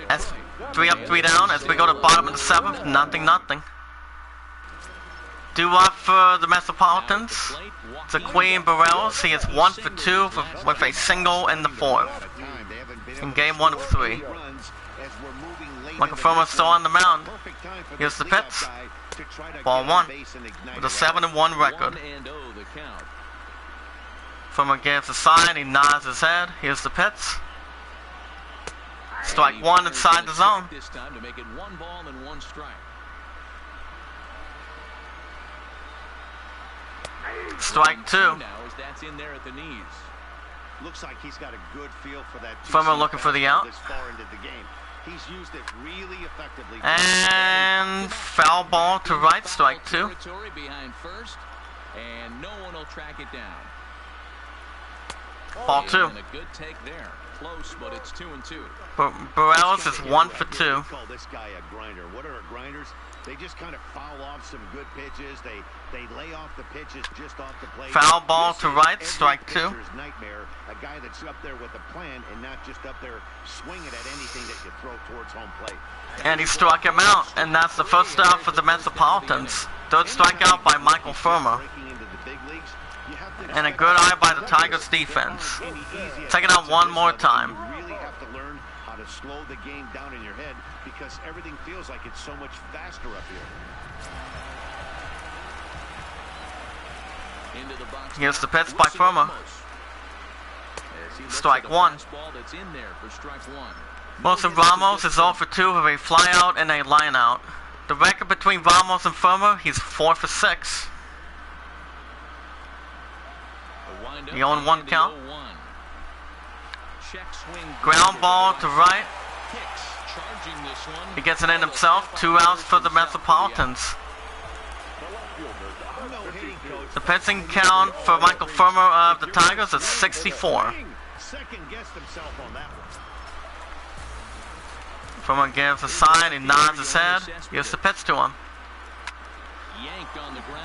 Speaker 1: As 3 up, 3 down, as we go to the bottom of the 7th, 0-0. Due up for the Metropolitans, to Queen Burrells. He is 1 for 2 with a single in the 4th. In game 1 of 3. Michael Firmer still on the mound. Here's the pitch. Ball 1 with a 7-1 record. Firmer gives a sign. He nods his head. Here's the pitch. Strike 1 inside the zone. Strike 2.
Speaker 4: Looks like he's got a good feel for that.
Speaker 1: Firmer looking for the out.
Speaker 4: He's used it really effectively.
Speaker 1: And foul ball to right, strike 2.
Speaker 2: And no one will track it down.
Speaker 1: Ball 2.
Speaker 2: close, but it's 2-2.
Speaker 1: Burrells is 1 for 2.
Speaker 4: Call this guy a grinder. What are grinders? They just kind of foul off some good pitches. They lay off the pitches just off the plate.
Speaker 1: Foul ball
Speaker 4: This
Speaker 1: to
Speaker 4: is
Speaker 1: right,
Speaker 4: every
Speaker 1: strike 2.
Speaker 4: pitcher's nightmare. A guy that's up there with a plan and not just up there swinging at anything that you throw towards home plate.
Speaker 1: And he struck him out, and that's the first out for the Metropolitans. Third strikeout by Michael Firmer.
Speaker 4: Breaking into the big leagues, you have to
Speaker 1: And a
Speaker 4: expect
Speaker 1: good eye by the Tigers defense. Take it out one more time.
Speaker 4: You really have to learn how to slow the game down in your head because everything feels like it's so much faster up here.
Speaker 2: Into the box.
Speaker 1: Here's the pitch by Firmer. Strike 1.
Speaker 2: That's in there for strike 1.
Speaker 1: Wilson Ramos is 0 for 2 with a flyout and a lineout. The record between Ramos and Firmer, he's 4 for 6. The 0-1 count. Ground ball to right. He gets it in himself. 2 outs for the Metropolitans. The pitching count for Michael Firmer of the Tigers is 64.
Speaker 4: Second-guessed himself on that one.
Speaker 1: Firmer gives a sign, he nods his head. Here's the pitch to him.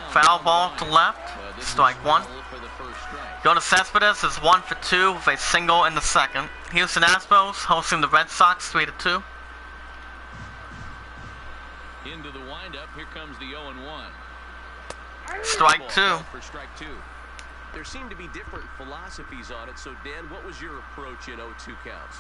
Speaker 1: Foul ball to left, strike 1. Jonas Cespedes is 1 for 2 with a single in the second. Houston Astros hosting the Red Sox 3 to 2.
Speaker 2: Into the windup, here comes the 0-1.
Speaker 1: Strike 2.
Speaker 2: For strike 2. There seem to be different philosophies on it, so Dan, what was your approach at 0-2 counts?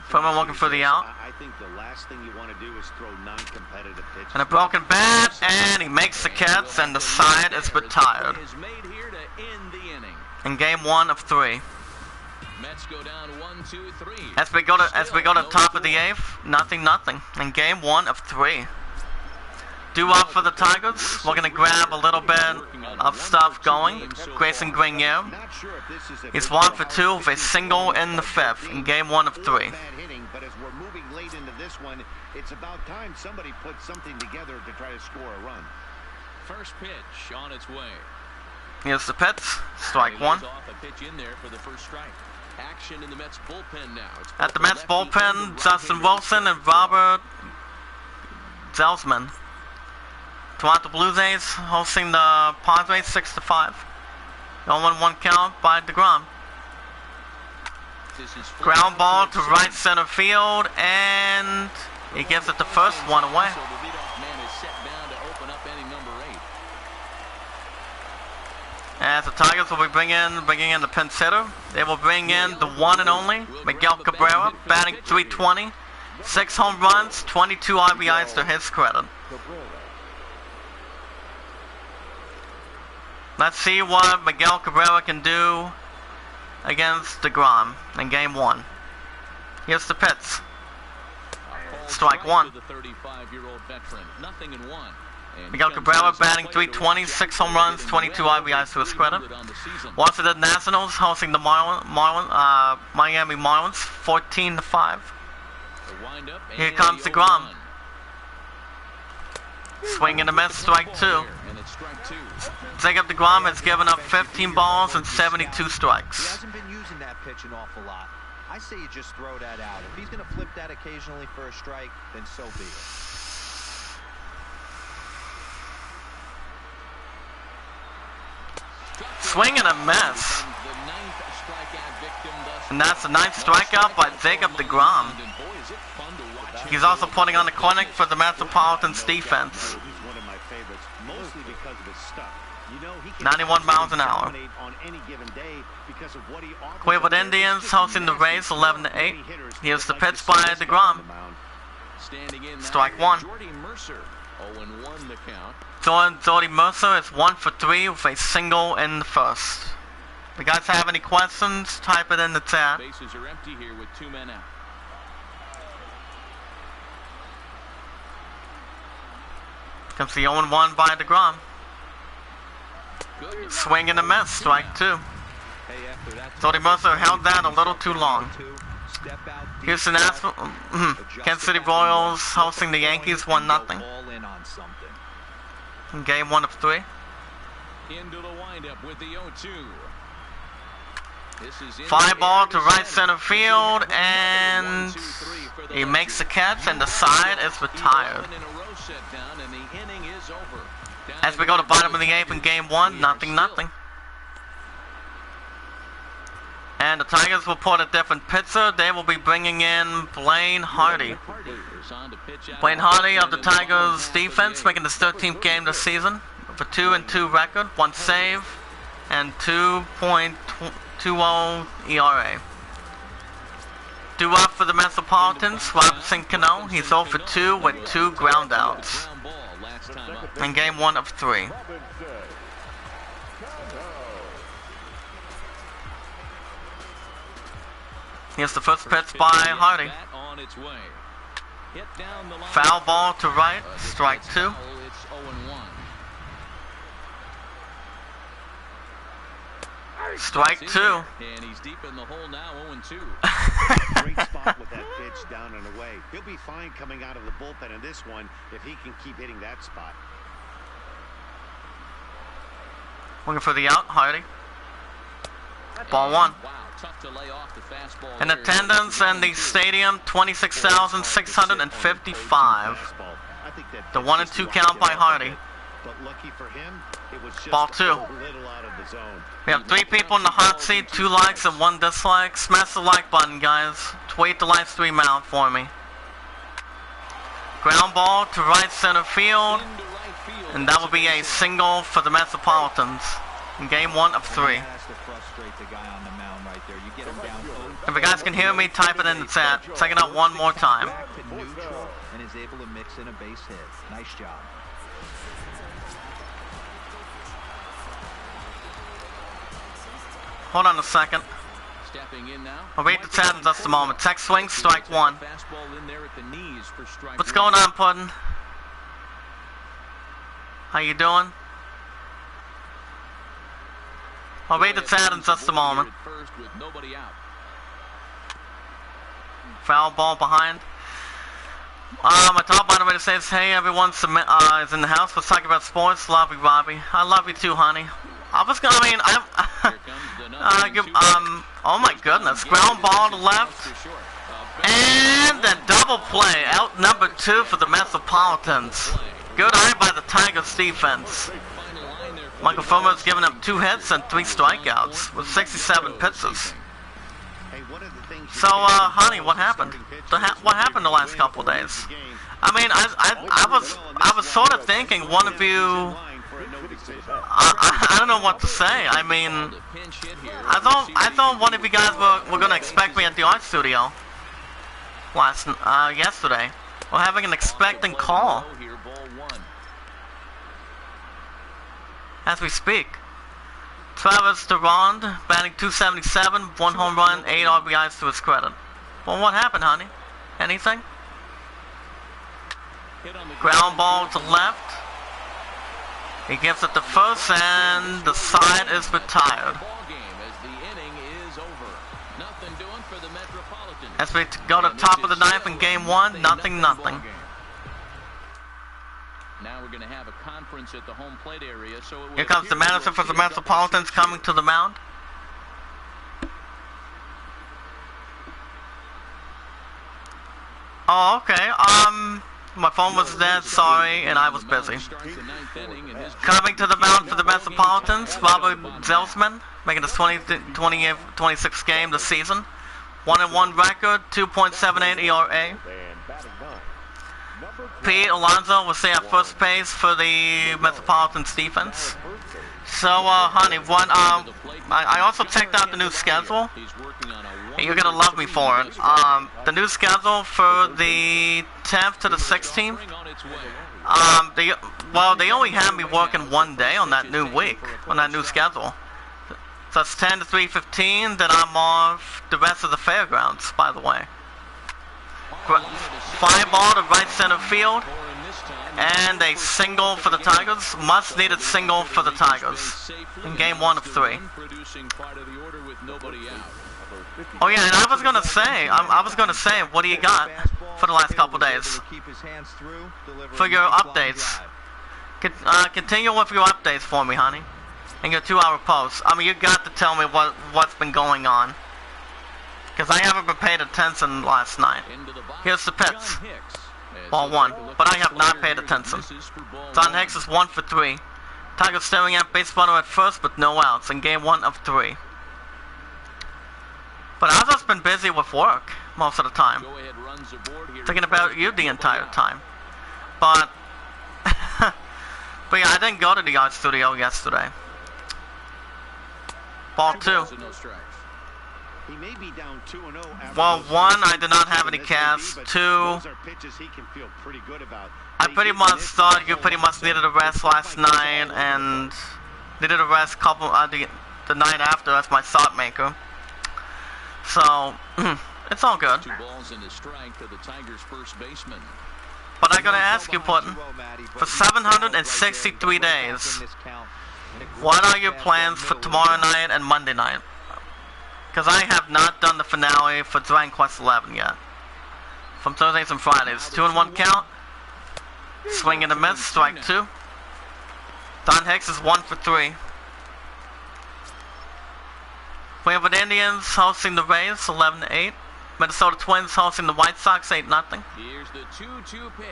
Speaker 1: Firmer looking for the out.
Speaker 4: I think the last thing you want to do is throw non-competitive pitches.
Speaker 1: And a broken bat, and he makes the catch, and the side is retired.
Speaker 2: Is made here to end the inning.
Speaker 1: In game 1 of 3.
Speaker 2: Mets go down 1-2-3.
Speaker 1: As we go to top of the 8th, nothing. In game 1 of 3. Due up for the Tigers. We're gonna grab a little bit of stuff going. Grayson Grenier. He's 1 for 2 with a single in the 5th in game 1 of 3.
Speaker 4: But as we're moving late into this one, it's about time somebody puts something together to try to score a run.
Speaker 2: First pitch on its way.
Speaker 1: Here's the pitch. Strike 1.
Speaker 2: Off a pitch in there for the first strike. Action in the Mets bullpen now.
Speaker 1: At the Mets bullpen, Justin Wilson and Robert Zelsman. Toronto Blue Jays hosting the Padres 6 to 5. 0-1 count by DeGrom. Ground ball to right center field, and he gives it the first one away.
Speaker 2: So the leadoff man is set down to open up inning number 8.
Speaker 1: As the Tigers will be bringing in the pinch hitter. They will bring in the one and only Miguel Cabrera, batting .320, 6 home runs, 22 RBIs to his credit. Let's see what Miguel Cabrera can do against DeGrom in game 1. Here's the pitch. Strike 1.
Speaker 2: The 35-year-old veteran, 0-1.
Speaker 1: Miguel Cabrera batting .320, 6 home runs, 22 RBIs to his credit. Washington Nationals hosting the Miami Marlins 14 to 5. Here comes DeGrom. Swing and a miss, strike 2. Jacob DeGrom has given up 15 balls and 72 strikes.
Speaker 3: He hasn't been using that pitch an awful lot. I say you just throw that out. If he's going to flip that occasionally for a strike, then so be it.
Speaker 1: Swing and a miss. And that's the 9th strikeout by Jacob DeGrom. He's also putting on the clinic for the Metropolitans defense. 91 miles an hour. Cleveland Indians hosting the Rays 11 to 8. Here's the pitch by DeGrom. Strike 1. Jordy Mercer is 1 for 3 with a single in the first. If you guys have any questions, type it in the chat.
Speaker 2: Bases are empty here with 2 men out.
Speaker 1: Comes the 0-1 by DeGrom. Swing and a miss, strike 2. Jordy Mercer held that a little too long. Houston Kansas City Royals hosting the Yankees 1-0. In game 1 of 3.
Speaker 2: Into the windup with the 0-2.
Speaker 1: Fly ball to right center field, and he makes the catch, and the side is retired. As we go to bottom of the 8th in game 1, 0-0. And the Tigers will put a different pitcher. They will be bringing in Blaine Hardy. Blaine Hardy of the Tigers defense, making his 13th game this season with a 2-2 record, 1 save, and 2.20 ERA. Due up for the Metropolitans, Robinson Cano. He's 0 for 2 with 2 groundouts in game 1 of 3. Here's the first pitch by Hardy. Foul ball to right, strike 2. Strike 2.
Speaker 2: And he's deep in the hole now, 0-2.
Speaker 4: Great spot with that pitch down and away. He'll be fine coming out of the bullpen in this one if he can keep hitting that spot.
Speaker 1: Looking for the out, Hardy. Ball 1. In attendance in the stadium, 26,655. The 1-2 count by Hardy. Ball 2. We have 3 people in the hot seat, 2 likes and 1 dislike. Smash the like button, guys. Tweet the live stream out for me. Ground ball to right center field, and that will be a single for the Metropolitans in game 1 of 3. If you guys can hear me, type it in the chat. Check it out one more time.
Speaker 3: And is able to mix in a base hit. Nice job.
Speaker 1: Hold on a second. I'll wait the chat in just a moment. Check swing, strike 1. What's going on, Puddin'? How you doing? I'll wait the chat in just a moment. Foul ball behind. My top moderator says, hey, everyone is in the house. Let's talk about sports. Love you, Robbie. I love you too, honey. I was gonna, oh my goodness. Ground ball to left. And a double play. Out number 2 for the Metropolitans. Good eye by the Tigers defense. Michael Fulmer's given up 2 hits and 3 strikeouts with 67 pitches. So, honey, what happened? What happened the last couple of days? I mean, I was sort of thinking one of you. I don't know what to say. I mean, I thought one of you guys were gonna expect me at the art studio yesterday. We're having an expecting call as we speak. Travis Durand batting .277, 1 home run, 8 RBIs to his credit. Well, what happened, honey? Anything? Ground ball to left. He gives it to first, and the side is retired. As we go to top of the 9th in game 1, 0-0.
Speaker 2: Now we're going to have a conference at the home plate area. So
Speaker 1: here comes the manager for the Metropolitans coming to the mound. Oh, okay. My phone was dead, sorry, and I was busy. Coming to the mound for the Metropolitans, Robert Zelsman, making his 26th game this season. 1-1 record, 2.78 ERA. Pete Alonso will stay at first base for the Metropolitans defense. So, honey, I also checked out the new schedule. You're gonna love me for it. The new schedule for the 10th to the 16th. They only had me working 1 day on that new week, on that new schedule. So it's 10 to 3:15. Then I'm off the rest of the fairgrounds, by the way. Fly ball to right center field, and a single for the Tigers. Much needed single for the Tigers in game 1 of 3. Oh yeah, and I was gonna say, what do you got for the last couple days? For your updates. Continue with your updates for me, honey. in your 2-hour post. I mean, you got to tell me what's been going on. Because I haven't been paying attention last night. Here's the pitch. Ball 1. But I have not paid attention. John Hicks is 1 for 3. Tigers staring at base runner at first, but no outs in game 1 of 3. But I've just been busy with work most of the time. Thinking about you the entire time. But, but yeah, I didn't go to the art studio yesterday. Ball 2.
Speaker 4: He may be down 2-0 after
Speaker 1: Well, 1, I did not have any casts. 2, I pretty much thought you pretty much needed a rest last night and needed a rest the night after as my shot maker. So, it's all good.
Speaker 2: 2 balls and a strike to the Tigers' first baseman.
Speaker 1: But I gotta ask you, Putin, for 763 days, what are your plans for tomorrow night and Monday night? Because I have not done the finale for Dragon Quest XI yet. From Thursdays and Fridays. 2-1 count. Swing and a miss. Strike 2. Don Hicks is 1 for 3. Cleveland Indians hosting the Rays 11-8. Minnesota Twins hosting the White Sox 8-0.
Speaker 2: Here's the 2-2 pitch.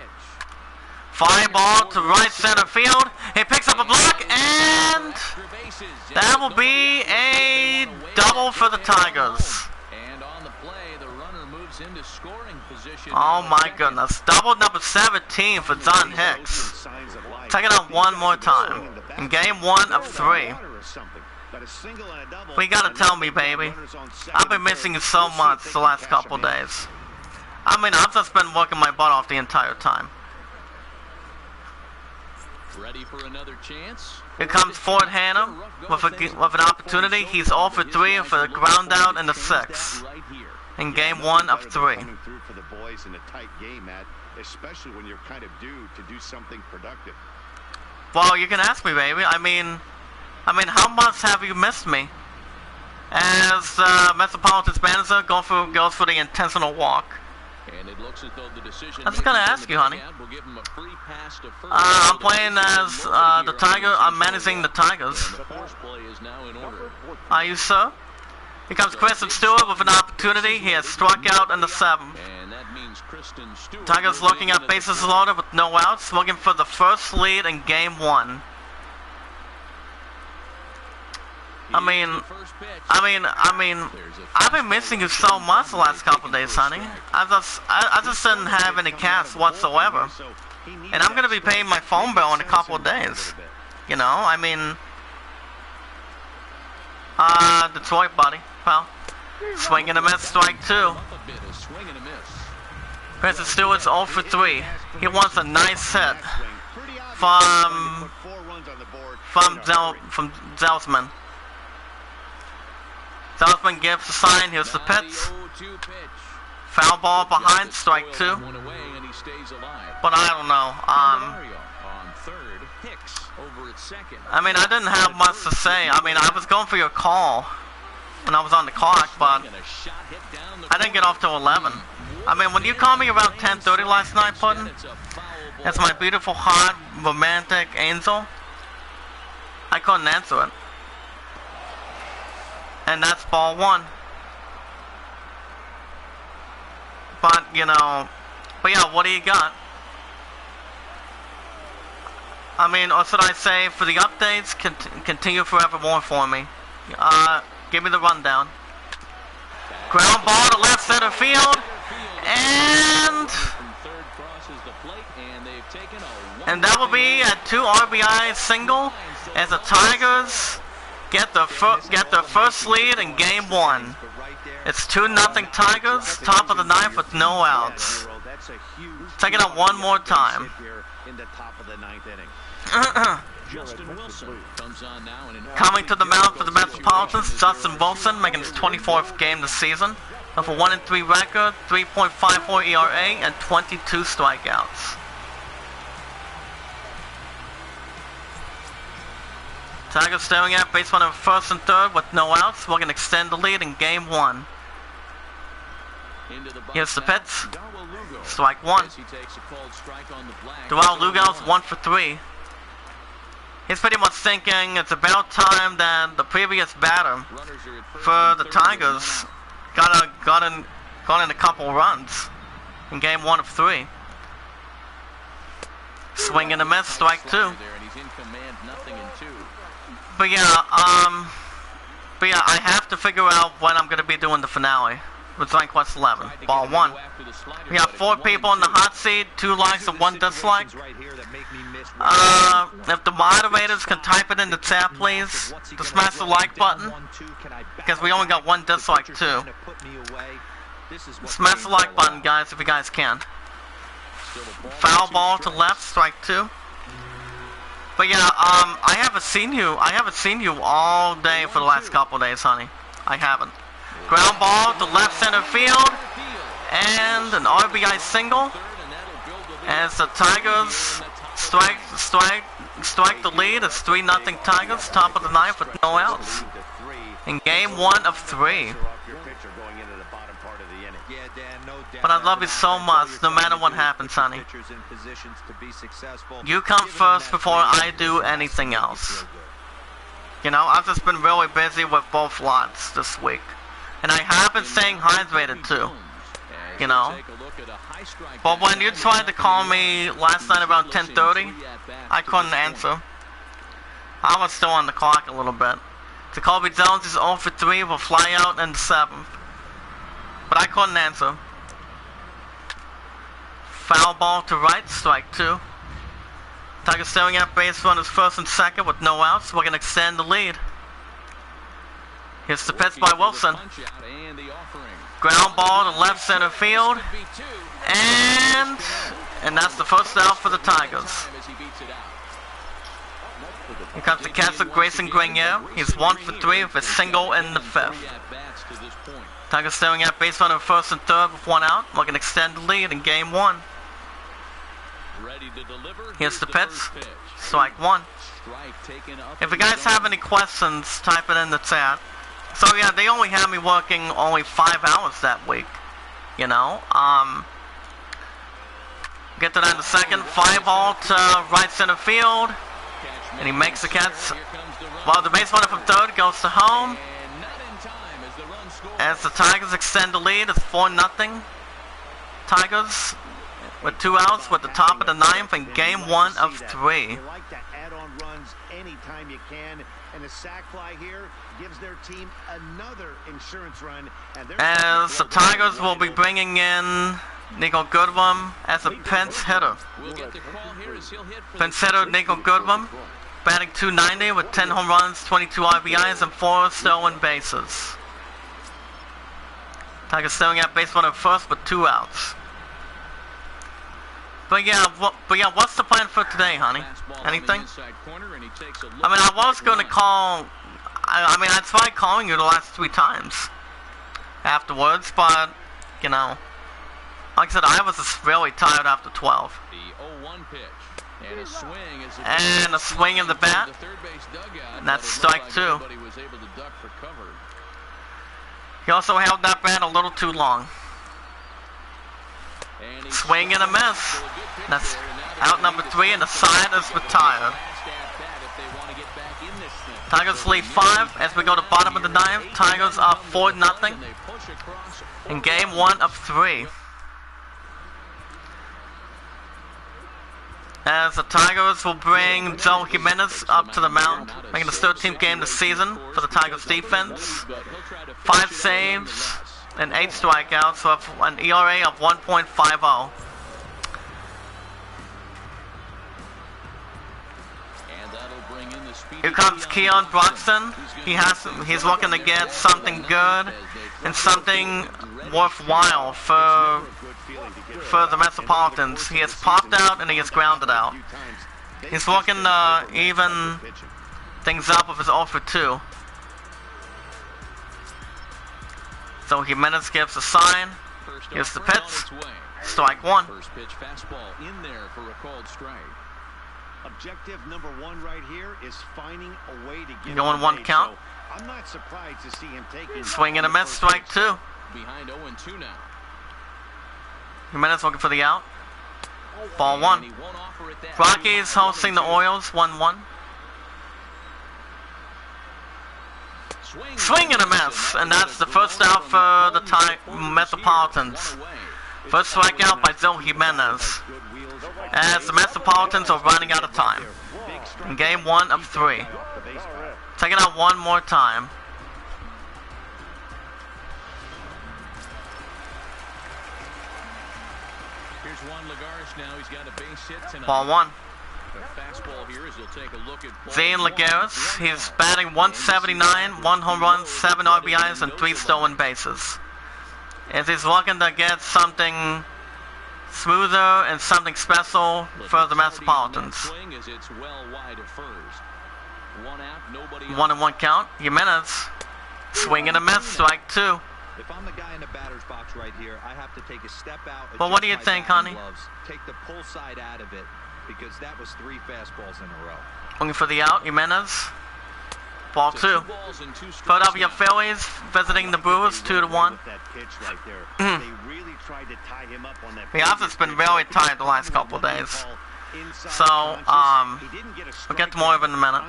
Speaker 1: Fly ball to right center field. He picks up a block, and that will be a double for the Tigers.
Speaker 2: And on the play, the runner moves into scoring position.
Speaker 1: Oh my goodness. Double number 17 for John Hicks. Check it out one more time. In game 1 of 3. Well, you gotta tell me, baby. I've been missing you so much the last couple days. I mean, I've just been working my butt off the entire time.
Speaker 2: Ready for another chance?
Speaker 1: Here comes Ford Hanna with an opportunity. He's 0 for 3 for the ground out in the 6th. In game 1 of 3.
Speaker 4: For the boys in a tight game, Matt, especially when you're kind of due to do something productive.
Speaker 1: Well, you can ask me, baby. I mean, how much have you missed me? As Metropolitan's manager goes for the intentional walk.
Speaker 2: And it looks as though the decision
Speaker 1: I'm just gonna ask you, honey.
Speaker 2: Will give him a free pass to first.
Speaker 1: I'm playing as the Tiger. I'm managing the Tigers.
Speaker 2: The first play is now in order.
Speaker 1: Are you, sir? Here comes Kristen Stewart with an opportunity. He has struck out in the 7th.
Speaker 2: And that means Kristen Stewart.
Speaker 1: Tigers looking at bases loaded with no outs, looking for the first lead in game 1. I mean, I've been missing you so much the last couple of days, honey. I just didn't have any cash whatsoever. And I'm gonna be paying my phone bill in a couple of days. You know, I mean, Detroit, buddy, pal. Swing and a miss, strike 2. Kristen Stewart's 0 for 3. He wants a nice hit from Zelsman. Zelsman gives the sign. Here's the pitch. Foul ball behind, strike 2. But I don't know. I mean, I didn't have much to say. I mean, I was going for your call when I was on the clock, but I didn't get off till 11. I mean, when you called me around 10:30 last night, Puddin', as my beautiful, hot, romantic angel, I couldn't answer it. And that's ball 1. But, you know, yeah, what do you got? I mean, or should I say, for the updates, continue forevermore for me. Give me the rundown. Ground ball to left center field. And that will be a 2 RBI single as the Tigers get their first lead in game 1. It's 2-0 Tigers, top of the 9th with no outs. Check it out one more time. Coming to the mound for the Metropolitans, Justin Wilson making his 24th game this season. With a 1-3 record, 3.54 ERA, and 22 strikeouts. Tigers staring at base runner first and third with no outs. We're going to extend the lead in game 1. Here's the pitch. Strike 1. Dual Lugo's 1 for 3. He's pretty much thinking it's about time that the previous batter for the Tigers got in a couple runs in game 1 of 3. Swing and a miss, strike 2. But yeah, I have to figure out when I'm gonna be doing the finale with Rank Quest 11. Ball 1. We have 4 people in the hot seat, 2 likes and 1 dislike. If the moderators can type it in the chat, please, to smash the like button, because we only got 1 dislike too. Smash the like button, guys, if you guys can. Foul ball to left, strike 2. But yeah, I haven't seen you all day for the last couple days, honey. I haven't. Ground ball to left center field, and an RBI single, as the Tigers strike the lead. It's 3-0 Tigers, top of the 9th with no outs. In game 1 of 3. But I love you so much, no matter what happens, honey. You come first before I do anything else. You know, I've just been really busy with both lots this week. And I have been staying hydrated too. You know. But when you tried to call me last night around 10:30, I couldn't answer. I was still on the clock a little bit. Jacoby Jones is 0 for 3 with a fly out in the 7th. But I couldn't answer. Foul ball to right, strike 2. Tigers staring at base runners first and second with no outs. We're going to extend the lead. Here's the pitch by Wilson. Ground ball to left center field. And that's the first out for the Tigers. Here comes the catcher, Grayson Grenier. He's 1 for 3 with a single in the 5th. Tigers staring at base runner first and third with 1 out. We're going to extend the lead in game 1. Here's the pitch. Strike 1. If you guys have any questions, type it in the chat. So yeah, they only had me working only 5 hours that week. You know, get to that in a second. Fly ball to right center field, and he makes the catch. While the base runner from third goes to home. As the Tigers extend the lead, it's 4-0. Tigers with 2 outs with the top of the 9th in game 1 of 3.
Speaker 4: They like to add on runs anytime you can, and the sac fly here gives their team another insurance run.
Speaker 1: As the Tigers will be bringing in Nico Goodwin as a pinch hitter. Pinch hitter Nico Goodwin, batting .290 with 10 home runs, 22 RBIs, and 4 stolen bases. Tigers staring at base runner first with 2 outs. But yeah, what's the plan for today, honey? Anything? I mean, I was going to call. I tried calling you the last 3 times afterwards, but you know, like I said, I was just really tired after 12. And a swing in the bat. And that's strike 2. He also held that bat a little too long. Swing and a miss. That's out number 3, and the side is retired. Tigers lead 5 as we go to bottom of the 9th. Tigers are 4-0 in game 1 of 3. As the Tigers will bring Joe Jimenez up to the mound, making his 13th game this season for the Tigers defense. 5 saves and 8 strikeouts, so an ERA of 1.50. Here comes Keon Broxton. He's looking to get something good and something worthwhile for the Metropolitans. He has popped out and he has grounded out. He's looking to even things up with his 0 for 2. So Jimenez gives a sign. Here's the pitch. Strike 1.
Speaker 2: First pitch fastball in there for a called strike.
Speaker 4: Objective number 1 right here is finding a way to get
Speaker 1: going 1 count.
Speaker 4: So I'm not surprised to see him taking
Speaker 1: swing and a miss, strike 2.
Speaker 2: Behind 0-2 now.
Speaker 1: Jimenez looking for the out. Ball 1. Rockies hosting the Orioles 1-1. Swing and a miss, and that's the first out for the Metropolitans. First strikeout by Joe Jimenez, as the Metropolitans are running out of time in game 1 of 3. Take it out one more time.
Speaker 2: Here's Juan Lagares now. He's got a base hit tonight.
Speaker 1: Ball 1.
Speaker 2: Fastball here as he'll take a look at
Speaker 1: Zane Lagares, he's batting 179, 1 home run, 7 RBIs, and 3 stolen bases. As he's looking to get something smoother and something special for the Metropolitans. 1-1 count. Jimenez, swing and a miss, strike 2.
Speaker 3: If I'm the guy in the batter's box right here, I have to take a step out.
Speaker 1: Well, what do you think, honey?
Speaker 3: Gloves, take the pull side out of it, because that was 3 fastballs in a row.
Speaker 1: Looking for the out, Jimenez. Ball 2. Philadelphia Phillies visiting the Brewers 2-1. The offense been really tight the last couple of days. So, we'll get to more of it in a minute.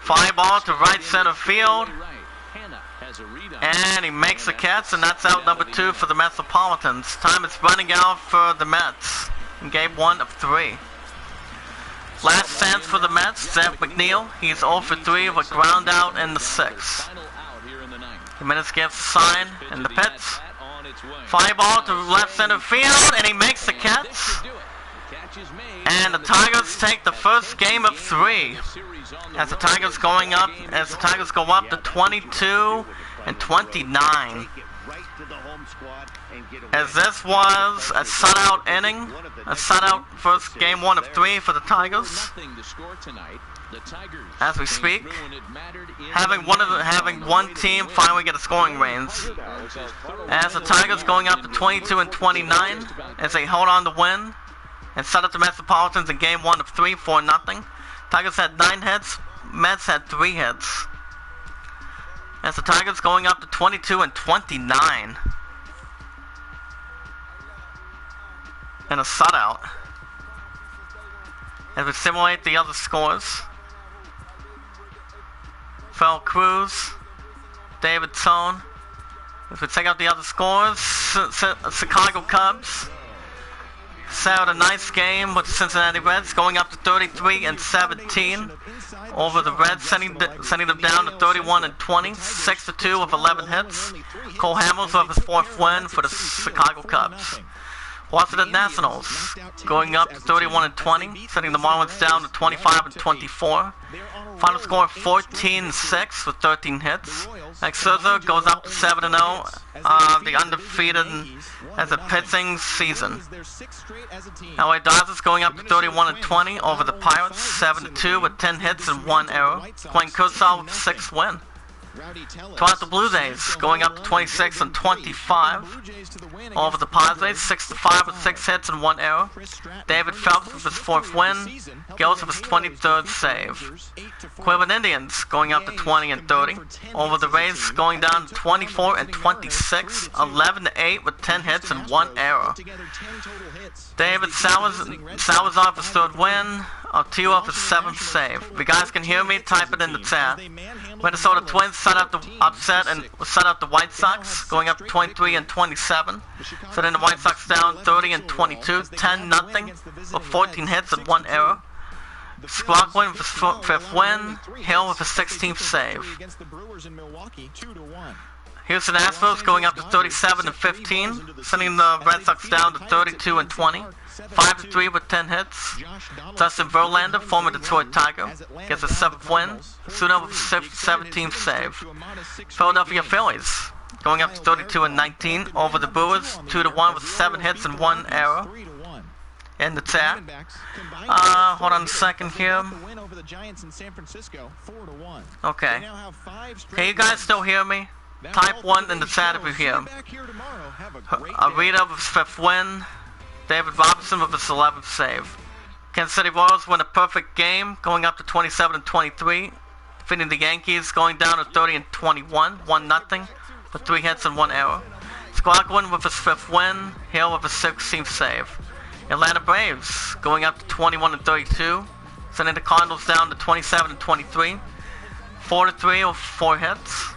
Speaker 1: Fly ball to right center field. And he makes the catch, and that's out number 2 for the Metropolitans. Time is running out for the Mets in game 1 of 3. Last chance for the Mets, Zach McNeil. He's 0 for 3 with a ground out in the 6th. Jimenez gets the sign in the pits. Fly ball to left center field, and he makes the catch. And the Tigers take the first game of 3. As the Tigers go up to 22 and 29. As this was a shutout inning, a shutout first game 1 of 3 for the Tigers. As we speak, having one team finally get a scoring range. As the Tigers going up to 22 and 29 as they hold on to win and set up the Metropolitans in game 1 of 3 4-0. Tigers had 9 hits, Mets had 3 hits. As the Tigers going up to 22 and 29. And a shutout. As we simulate the other scores. Phil Cruz, David Tone. If we take out the other scores, Chicago Cubs set a nice game with the Cincinnati Reds, going up to 33 and 17 over the Reds, sending them down to 31 and 20, 6-2 with 11 hits. Cole Hamels with his 4th win for the Chicago Cubs. Washington Nationals going up to 31 and 20, sending the Marlins down to 25 and 24. Final score 14-6 with 13 hits. Max Scherzer goes up to 7-0, the undefeated as a pitching season. LA Dodgers going up to 31 and 20 over the Pirates, 7-2 with 10 hits and 1 error. Clayton Kershaw with 6th win. Toronto Blue Jays going up to 26 and 25 over the Padres, 6-5 with 6 hits and 1 error. David Phelps with his 4th win, Gills with his 23rd save. Cleveland Indians going up to 20 and 30 over the Rays, going down to 24 and 26, 11-8 with 10 hits and 1 error. David Salazar with his 3rd win, Arturo with his 7th save. If you guys can hear me, type it in the chat. Minnesota Twins set out the upset and set out the White Sox, going up to 23 and 27. Setting the White Sox down 30 and 22, 10-0 with 14 hits and 1 error. Squawkman with his 5th win, Hill with his 16th save. Houston Astros going up to 37 and 15, sending the Red Sox down to 32 and 20. 5-3 with 10 hits. Justin Verlander, former Detroit Tiger, gets a 7th win. Suno with his 17th save. Philadelphia Phillies going up to 32 and 19 over the Brewers, 2-1 with 7 hits and 1 error. In the chat. Hold on a second here. Okay. Can you guys still hear me? Type 1 in the chat if you hear. Arita with his 5th win. David Robinson with his 11th save. Kansas City Royals win a perfect game, going up to 27 and 23. Defeating the Yankees, going down to 30 and 21, 1-0, with 3 hits and 1 error. Squawkman with his 5th win. Hill with his 16th save. Atlanta Braves going up to 21 and 32, sending the Cardinals down to 27 and 23. 4-3 with 4 hits.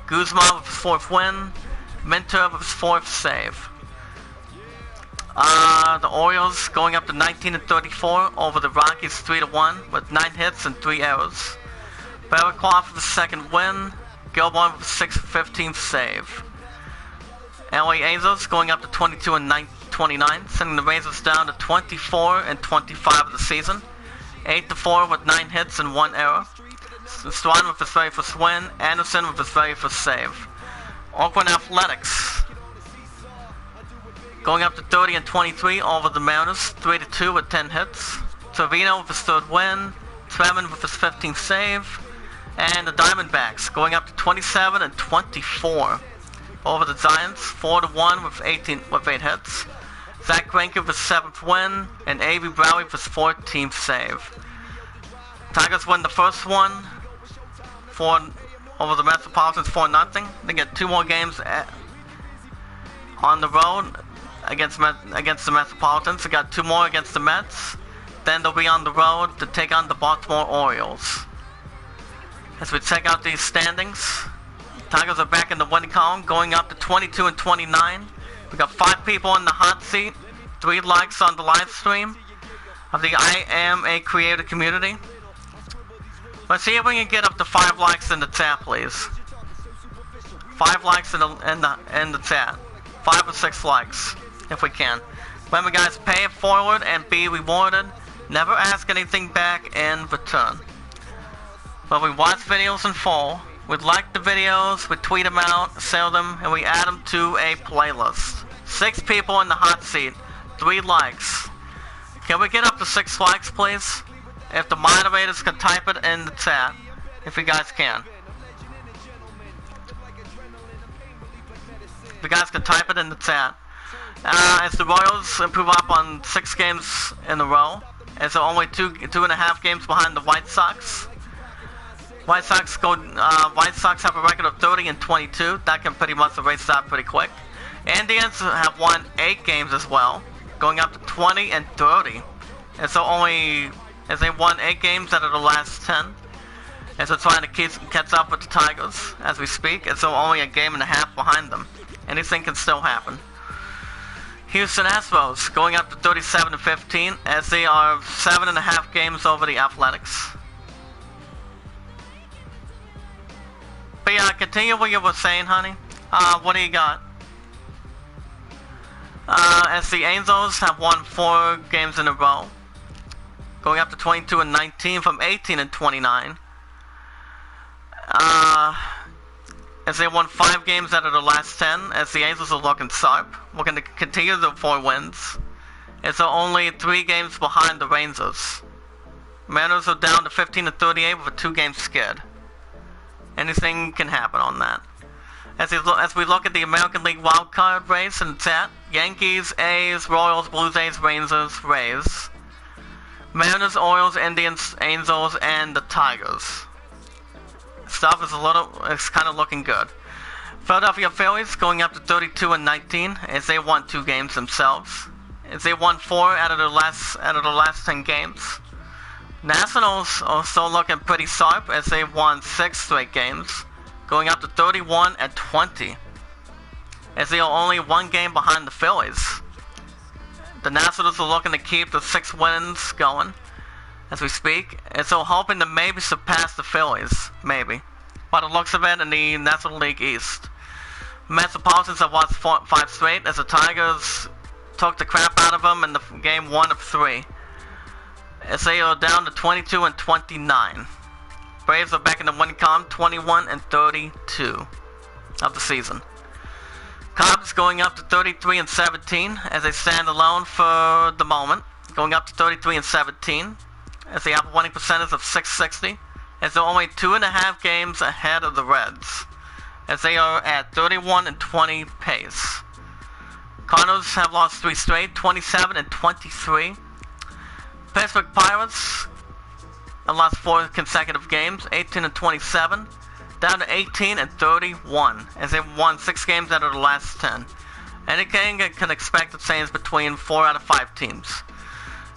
Speaker 1: Guzman with his 4th win. Minter with his 4th save. The Orioles going up to 19-34 over the Rockies 3-1 with 9 hits and 3 errors. Barraclough with his 2nd win. Gilborn with his 6th-15th save. LA Angels going up to 22-29, sending the Razors down to 24-25 of the season. 8-4 with 9 hits and 1 error. Strawn with his very first win. Anderson with his very first save. Oakland Athletics going up to 30-23 over the Mariners, 3-2 with 10 hits. Trevino with his 3rd win. Tremont with his 15th save. And the Diamondbacks going up to 27-24 over the Giants, 4-1 with 8 hits. Zach Greinke with his 7th win, and A.B. Bradley with his 14th save. Tigers win the first one over the Metropolitans 4-0. They get 2 more games on the road against the Metropolitans. They got 2 more against the Mets. Then they'll be on the road to take on the Baltimore Orioles. As we check out these standings, Tigers are back in the winning column, going up to 22-29. We got 5 people in the hot seat, 3 likes on the live stream of the I Am a Creator community. Let's see if we can get up to 5 likes in the chat, please. 5 likes in the chat. 5 or 6 likes, if we can. Remember, guys, pay it forward and be rewarded. Never ask anything back in return. But we watch videos in full, we like the videos, we tweet them out, sell them, and we add them to a playlist. 6 people in the hot seat, 3 likes. Can we get up to 6 likes, please? If the moderators can type it in the chat, if you guys can. If you guys can type it in the chat. As the Royals improve up on 6 games in a row, as they're only 2.5 games behind the White Sox. White Sox have a record of 30-22. That can pretty much erase that pretty quick. Indians have won 8 games as well, going up to 20-30. And so as they won 8 games out of the last 10. And so trying to catch up with the Tigers as we speak. And so only a game and a half behind them. Anything can still happen. Houston Astros going up to 37-15 as they are 7.5 games over the Athletics. But yeah, continue what you were saying, honey. What do you got? As the Angels have won 4 games in a row, going up to 22-19 from 18-29. As they won 5 games out of the last 10, as the Angels are looking sharp, looking to continue their 4 wins. As they're only 3 games behind the Rangers. Mariners are down to 15-38 with a 2-game skid. Anything can happen on that. As we look at the American League wildcard race in the chat, Yankees, A's, Royals, Blue Jays, Rangers, Rays, Mariners, Orioles, Indians, Angels, and the Tigers. Stuff is kind of looking good. Philadelphia Phillies going up to 32-19 as they won 2 games themselves. As they won 4 out of the last 10 games. Nationals are still looking pretty sharp as they won 6 straight games, going up to 31-20, as they are only 1 game behind the Phillies. The Nationals are looking to keep the 6 wins going as we speak, and so hoping to maybe surpass the Phillies, maybe, by the looks of it in the National League East. Metropolitans have lost 5 straight as the Tigers took the crap out of them in the game 1 of 3. As they are down to 22-29. Braves are back in the winning column, 21-32 of the season. Cubs going up to 33-17 as they stand alone for the moment, going up to 33-17 as they have a winning percentage of .660, as they're only 2.5 games ahead of the Reds, as they are at 31-20 pace. Cardinals have lost 3 straight, 27-23. Pittsburgh Pirates have lost 4 consecutive games, 18-27, down to 18-31, as they've won 6 games out of the last 10. And again, can expect the same between 4 out of 5 teams.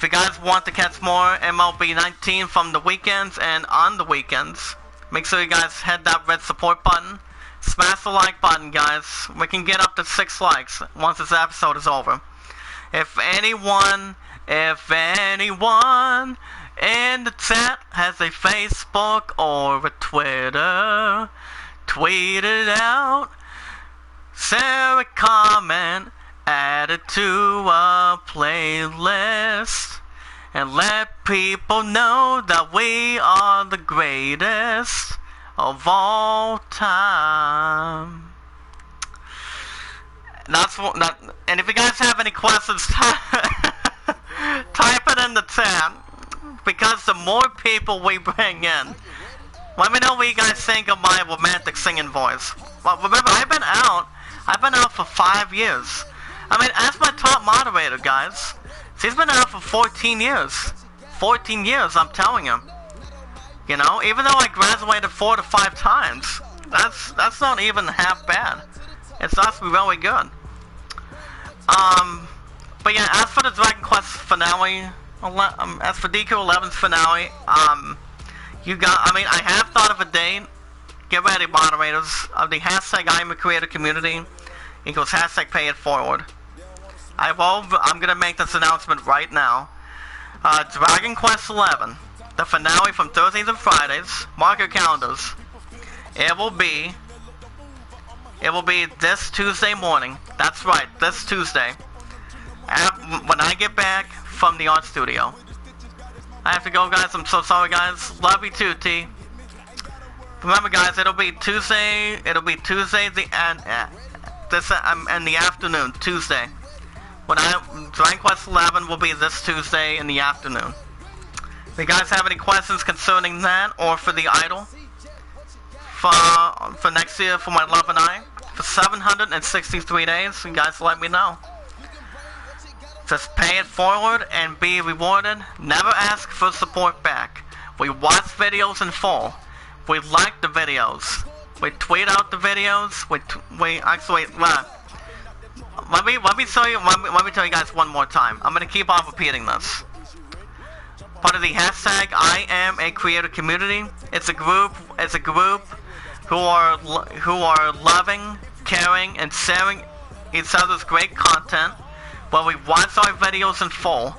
Speaker 1: If you guys want to catch more MLB 19 from the weekends and on the weekends, make sure you guys hit that red support button. Smash the like button, guys. We can get up to 6 likes once this episode is over. If anyone in the chat has a Facebook or a Twitter, tweet it out. Share a comment, add it to a playlist, and let people know that we are the greatest of all time. And if you guys have any questions, type it in the chat, because the more people we bring in, let me know what you guys think of my romantic singing voice. Well, remember, I've been out for 5 years. I mean, as my top moderator, guys, she's been out for 14 years. 14 years, I'm telling you. You know, even though I graduated 4 to 5 times, that's not even half bad. It's actually really good. But yeah, as for the Dragon Quest finale, as for DQ11's finale, I have thought of a date. Get ready, moderators, of the hashtag I am a creator community equals hashtag pay it forward. I'm gonna make this announcement right now. Dragon Quest 11, the finale from Thursdays and Fridays. Mark your calendars. It will be this Tuesday morning. That's right, this Tuesday. When I get back from the art studio. I have to go, guys. I'm so sorry, guys. Love you too, T. Remember, guys, it'll be Tuesday in the afternoon, Tuesday. Dragon Quest 11 will be this Tuesday in the afternoon. If you guys have any questions concerning that, or for the idol, for next year, for my love and I, for 763 days, you guys let me know. Just pay it forward and be rewarded. Never ask for support back. We watch videos in full. We like the videos. We tweet out the videos. Let me tell you guys one more time. I'm gonna keep on repeating this. Part of the hashtag I am a creator community. It's a group who are loving, caring, and sharing each other's great content. Well, we watch our videos in full.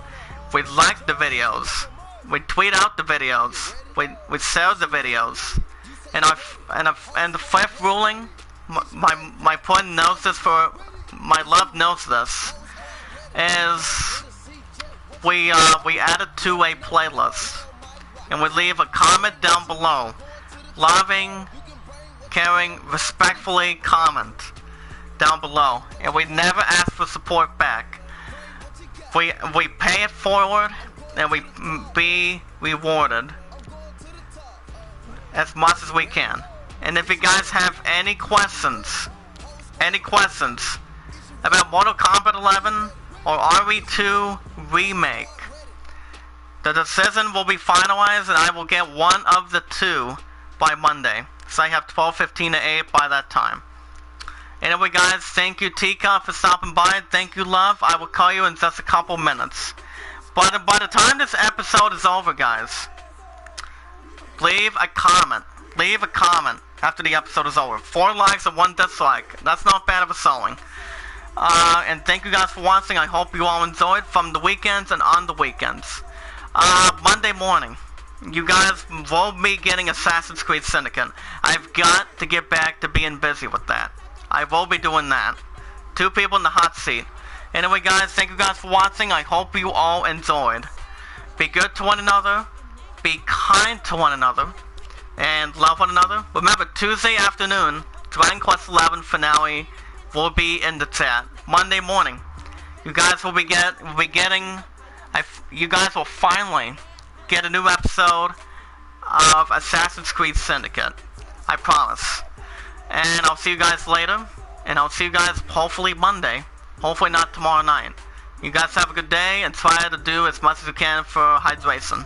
Speaker 1: We like the videos. We tweet out the videos. We share the videos. And the fifth ruling, my point knows this, for my love knows this, is we add it to a playlist, and we leave a comment down below. Loving, caring, respectfully comment down below, and we never ask for support back. We pay it forward, and we be rewarded as much as we can. And if you guys have any questions about Mortal Kombat 11 or RE2 Remake, the decision will be finalized, and I will get one of the two by Monday. So I have 12:15 to 8 by that time. Anyway, guys, thank you, Tika, for stopping by. Thank you, love. I will call you in just a couple minutes. But by the time this episode is over, guys, leave a comment. Leave a comment after the episode is over. 4 likes and 1 dislike. That's not bad of a showing. And thank you guys for watching. I hope you all enjoyed from the weekends and on the weekends. Monday morning, you guys will be getting Assassin's Creed Syndicate. I've got to get back to being busy with that. I will be doing that. 2 people in the hot seat. Anyway, guys, thank you guys for watching. I hope you all enjoyed. Be good to one another. Be kind to one another. And love one another. Remember, Tuesday afternoon, Dragon Quest 11 finale will be in the chat. Monday morning, you guys will you guys will finally get a new episode of Assassin's Creed Syndicate. I promise. And I'll see you guys later. And I'll see you guys hopefully Monday. Hopefully not tomorrow night. You guys have a good day, and try to do as much as you can for hydration.